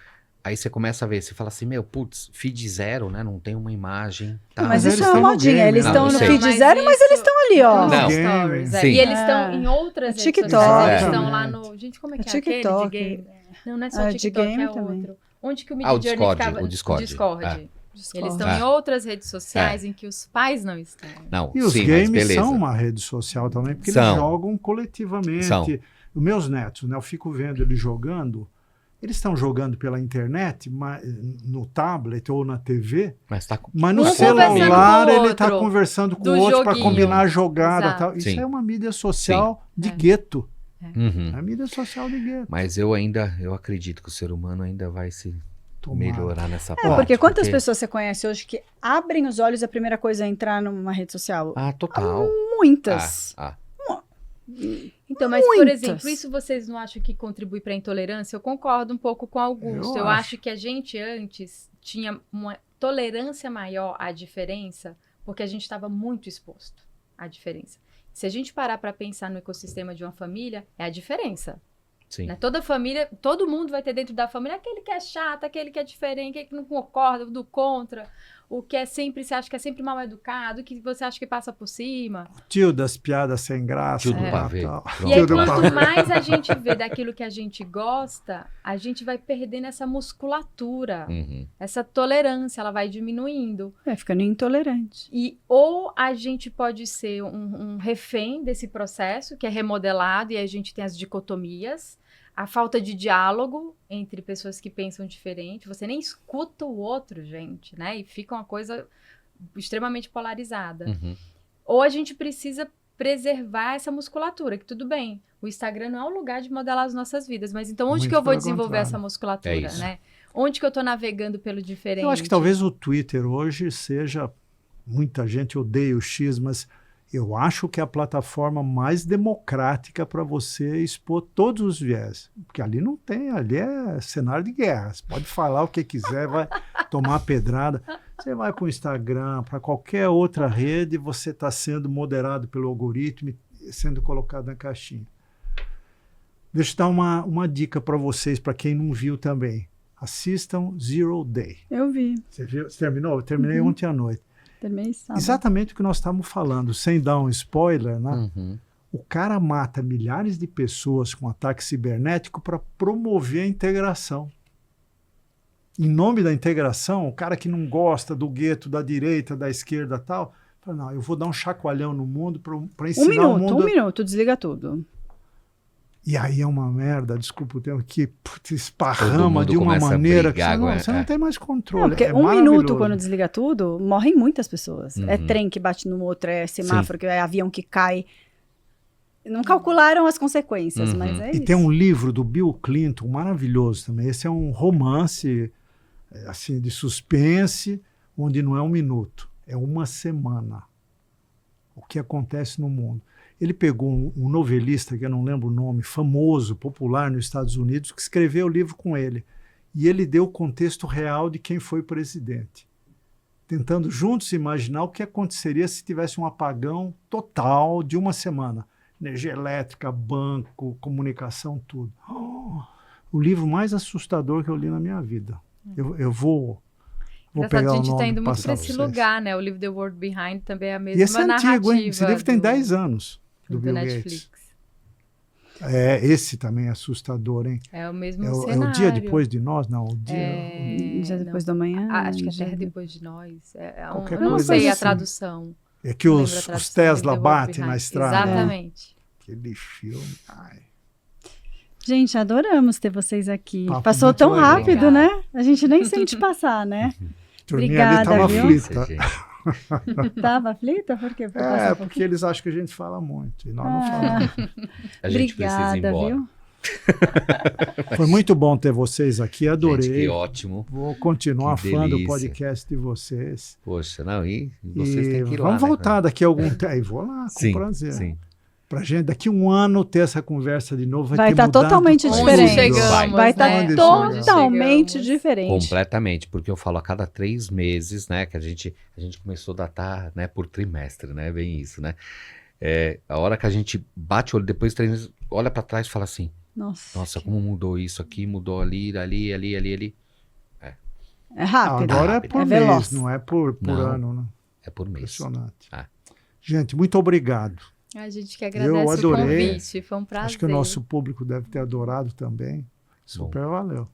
B: Aí você começa a ver, você fala assim, meu, putz, feed zero, né? Não tem uma imagem. Tá?
C: Mas
D: eles
C: isso é
D: estão
C: uma
D: no
C: modinha.
D: game,
C: Eles
D: né?
C: estão
B: Não,
C: no
B: eu
C: feed
B: sei.
C: zero, mas eles estão ali, ó.
B: Não.
A: Stories,
B: Sim.
A: E eles estão em outras redes
C: TikTok.
A: sociais. Eles
C: Exatamente.
A: estão lá no... Gente, como é que é?
C: TikTok.
A: Aquele de game? Não, não é só
C: De
A: TikTok,
C: game
A: é
C: também.
A: outro. Onde que o
B: o
A: Midjourney
B: Discord,
A: ficava?
B: o Discord.
A: Discord. Eles estão
B: É.
A: em outras redes sociais em que os pais não estão.
B: Não,
D: E os
B: sim, mas
D: games
B: beleza.
D: são uma rede social também, porque
B: São.
D: eles jogam coletivamente.
B: São.
D: Os meus netos, né? Eu fico vendo eles jogando. Eles estão jogando pela internet, no tablet ou na TV,
B: Mas tá...
D: mas no
A: Um
D: celular
A: conversando com o
D: ele está
A: outro,
D: conversando com
A: do
D: o outro para
A: joguinho.
D: combinar a jogada.
A: Exato.
D: Tal. Isso
B: Sim.
D: é uma mídia social de
A: É.
D: gueto.
B: Uhum.
D: É a mídia social de gueto.
B: Mas eu acredito que o ser humano ainda vai se
D: Tomara.
B: melhorar nessa
C: É,
B: parte.
C: porque quantas pessoas você conhece hoje que abrem os olhos e a primeira coisa é entrar numa rede social?
B: Ah, total.
C: Muitas.
A: Então, mas, por
C: Muitas.
A: exemplo, isso vocês não acham que contribui para a intolerância? Eu concordo um pouco com o Augusto. Eu acho que a gente antes tinha uma tolerância maior à diferença, porque a gente estava muito exposto à diferença. Se a gente parar para pensar no ecossistema de uma família, é a diferença.
B: Sim.
A: Né? Toda família, todo mundo vai ter dentro da família aquele que é chato, aquele que é diferente, aquele que não concorda, do contra, o que é sempre, você acha que é sempre mal educado, o que você acha que passa por cima.
D: O tio das piadas sem graça.
B: Tio do
D: né,
B: pavê.
D: tal.
B: Pronto.
A: E aí,
D: Tio do
A: quanto
D: pavê.
A: mais a gente vê daquilo que a gente gosta, a gente vai perdendo essa musculatura,
B: Uhum.
A: essa tolerância, ela vai diminuindo.
C: Vai ficando intolerante.
A: E ou a gente pode ser um refém desse processo, que é remodelado, e a gente tem as dicotomias, a falta de diálogo entre pessoas que pensam diferente, você nem escuta o outro, gente, né? E fica uma coisa extremamente polarizada.
B: Uhum.
A: Ou a gente precisa preservar essa musculatura, que tudo bem, o Instagram não é o lugar de modelar as nossas vidas, mas então onde
D: Muito
A: que eu vou
D: pelo
A: desenvolver
D: contrário.
A: essa musculatura,
B: É isso.
A: né? Onde que eu tô navegando pelo diferente?
D: Eu acho que talvez o Twitter hoje seja... Muita gente odeia o X, mas eu acho que é a plataforma mais democrática para você expor todos os viés. Porque ali não tem, ali é cenário de guerra. Você pode falar o que quiser, vai tomar pedrada. Você vai para o Instagram, para qualquer outra rede, você está sendo moderado pelo algoritmo e sendo colocado na caixinha. Deixa eu dar uma dica para vocês, para quem não viu também. Assistam Zero Day.
C: Eu vi.
D: Você viu? Você terminou? Eu terminei ontem à noite.
C: Terminei sábado.
D: Exatamente o que nós estávamos falando, sem dar um spoiler, né?
B: Uhum.
D: O cara mata milhares de pessoas com ataque cibernético para promover a integração. Em nome da integração, o cara que não gosta do gueto da direita, da esquerda e tal, fala, não, eu vou dar um chacoalhão no mundo para ensinar o mundo...
C: Um minuto, desliga tudo.
D: E aí é uma merda, desculpa o termo, que esparrama de uma maneira que você não tem mais controle.
C: Porque um minuto, quando desliga tudo, morrem muitas pessoas. É trem que bate no outro, é semáforo, que é avião que cai. Não calcularam as consequências, mas é isso.
D: E tem um livro do Bill Clinton, maravilhoso também. Esse é um romance assim, de suspense, onde não é um minuto, é uma semana. O que acontece no mundo. Ele pegou um novelista, que eu não lembro o nome, famoso, popular nos Estados Unidos, que escreveu o livro com ele. E ele deu o contexto real de quem foi presidente. Tentando juntos imaginar o que aconteceria se tivesse um apagão total de uma semana. Energia elétrica, banco, comunicação, tudo. O livro mais assustador que eu li na minha vida. Eu vou pegar o nome.
A: A gente está indo muito para esse lugar, né? O livro The World Behind também é a mesma narrativa.
D: E esse é antigo, hein? Esse livro tem 10 anos. Do Bill
A: Netflix.
D: Gates. Esse também é assustador, hein?
A: É o mesmo
D: cenário.
A: É
D: o dia depois de nós? Não, o
C: dia depois da manhã.
A: Acho que é Terra depois de nós.
D: Eu
A: não sei
D: assim.
A: A tradução.
D: É que os Tesla batem na estrada.
A: Exatamente.
D: Aquele filme. Ai.
C: Gente, adoramos ter vocês aqui.
D: Papo
C: Passou tão
D: legal.
C: rápido, né? A gente nem sente passar, né?
D: Turminha ali tava aflita.
C: Tava aflita? Por quê?
D: Porque eles acham que a gente fala muito. E nós não falamos.
B: A gente precisa ir embora.
C: Viu?
D: Foi muito bom ter vocês aqui, adorei.
B: Gente, que ótimo.
D: Vou continuar fã do podcast de vocês.
B: Poxa, não, e vocês têm que ir lá.
D: Vamos voltar daqui a algum tempo. Vou lá, com prazer.
B: Sim.
D: Pra gente, daqui a um ano, ter essa conversa de novo.
C: Vai estar totalmente diferente. Vai estar totalmente diferente.
B: Completamente, porque eu falo a cada 3 meses, né, que a gente começou a datar, né, por trimestre, né, bem isso, né. A hora que a gente bate o olho, depois de 3 meses, olha pra trás e fala assim, nossa, como mudou isso aqui, mudou ali.
C: É rápido.
D: Agora é por mês, veloz. Não é por ano, né?
B: É por mês.
D: Impressionante. Gente, muito obrigado.
A: A gente que agradece o convite, foi um prazer.
D: Acho que o nosso público deve ter adorado também. Super valeu.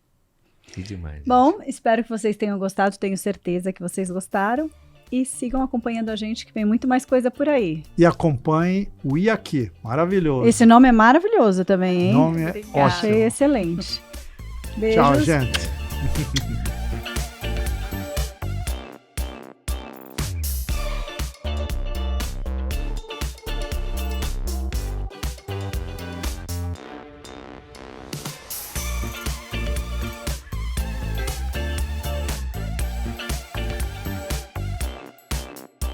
B: Que demais.
C: Bom, espero que vocês tenham gostado, tenho certeza que vocês gostaram. E sigam acompanhando a gente, que vem muito mais coisa por aí.
D: E acompanhem o IAQI, maravilhoso.
C: Esse nome é maravilhoso também, hein?
D: O nome é ótimo.
C: Achei excelente. Beijos.
D: Tchau, gente.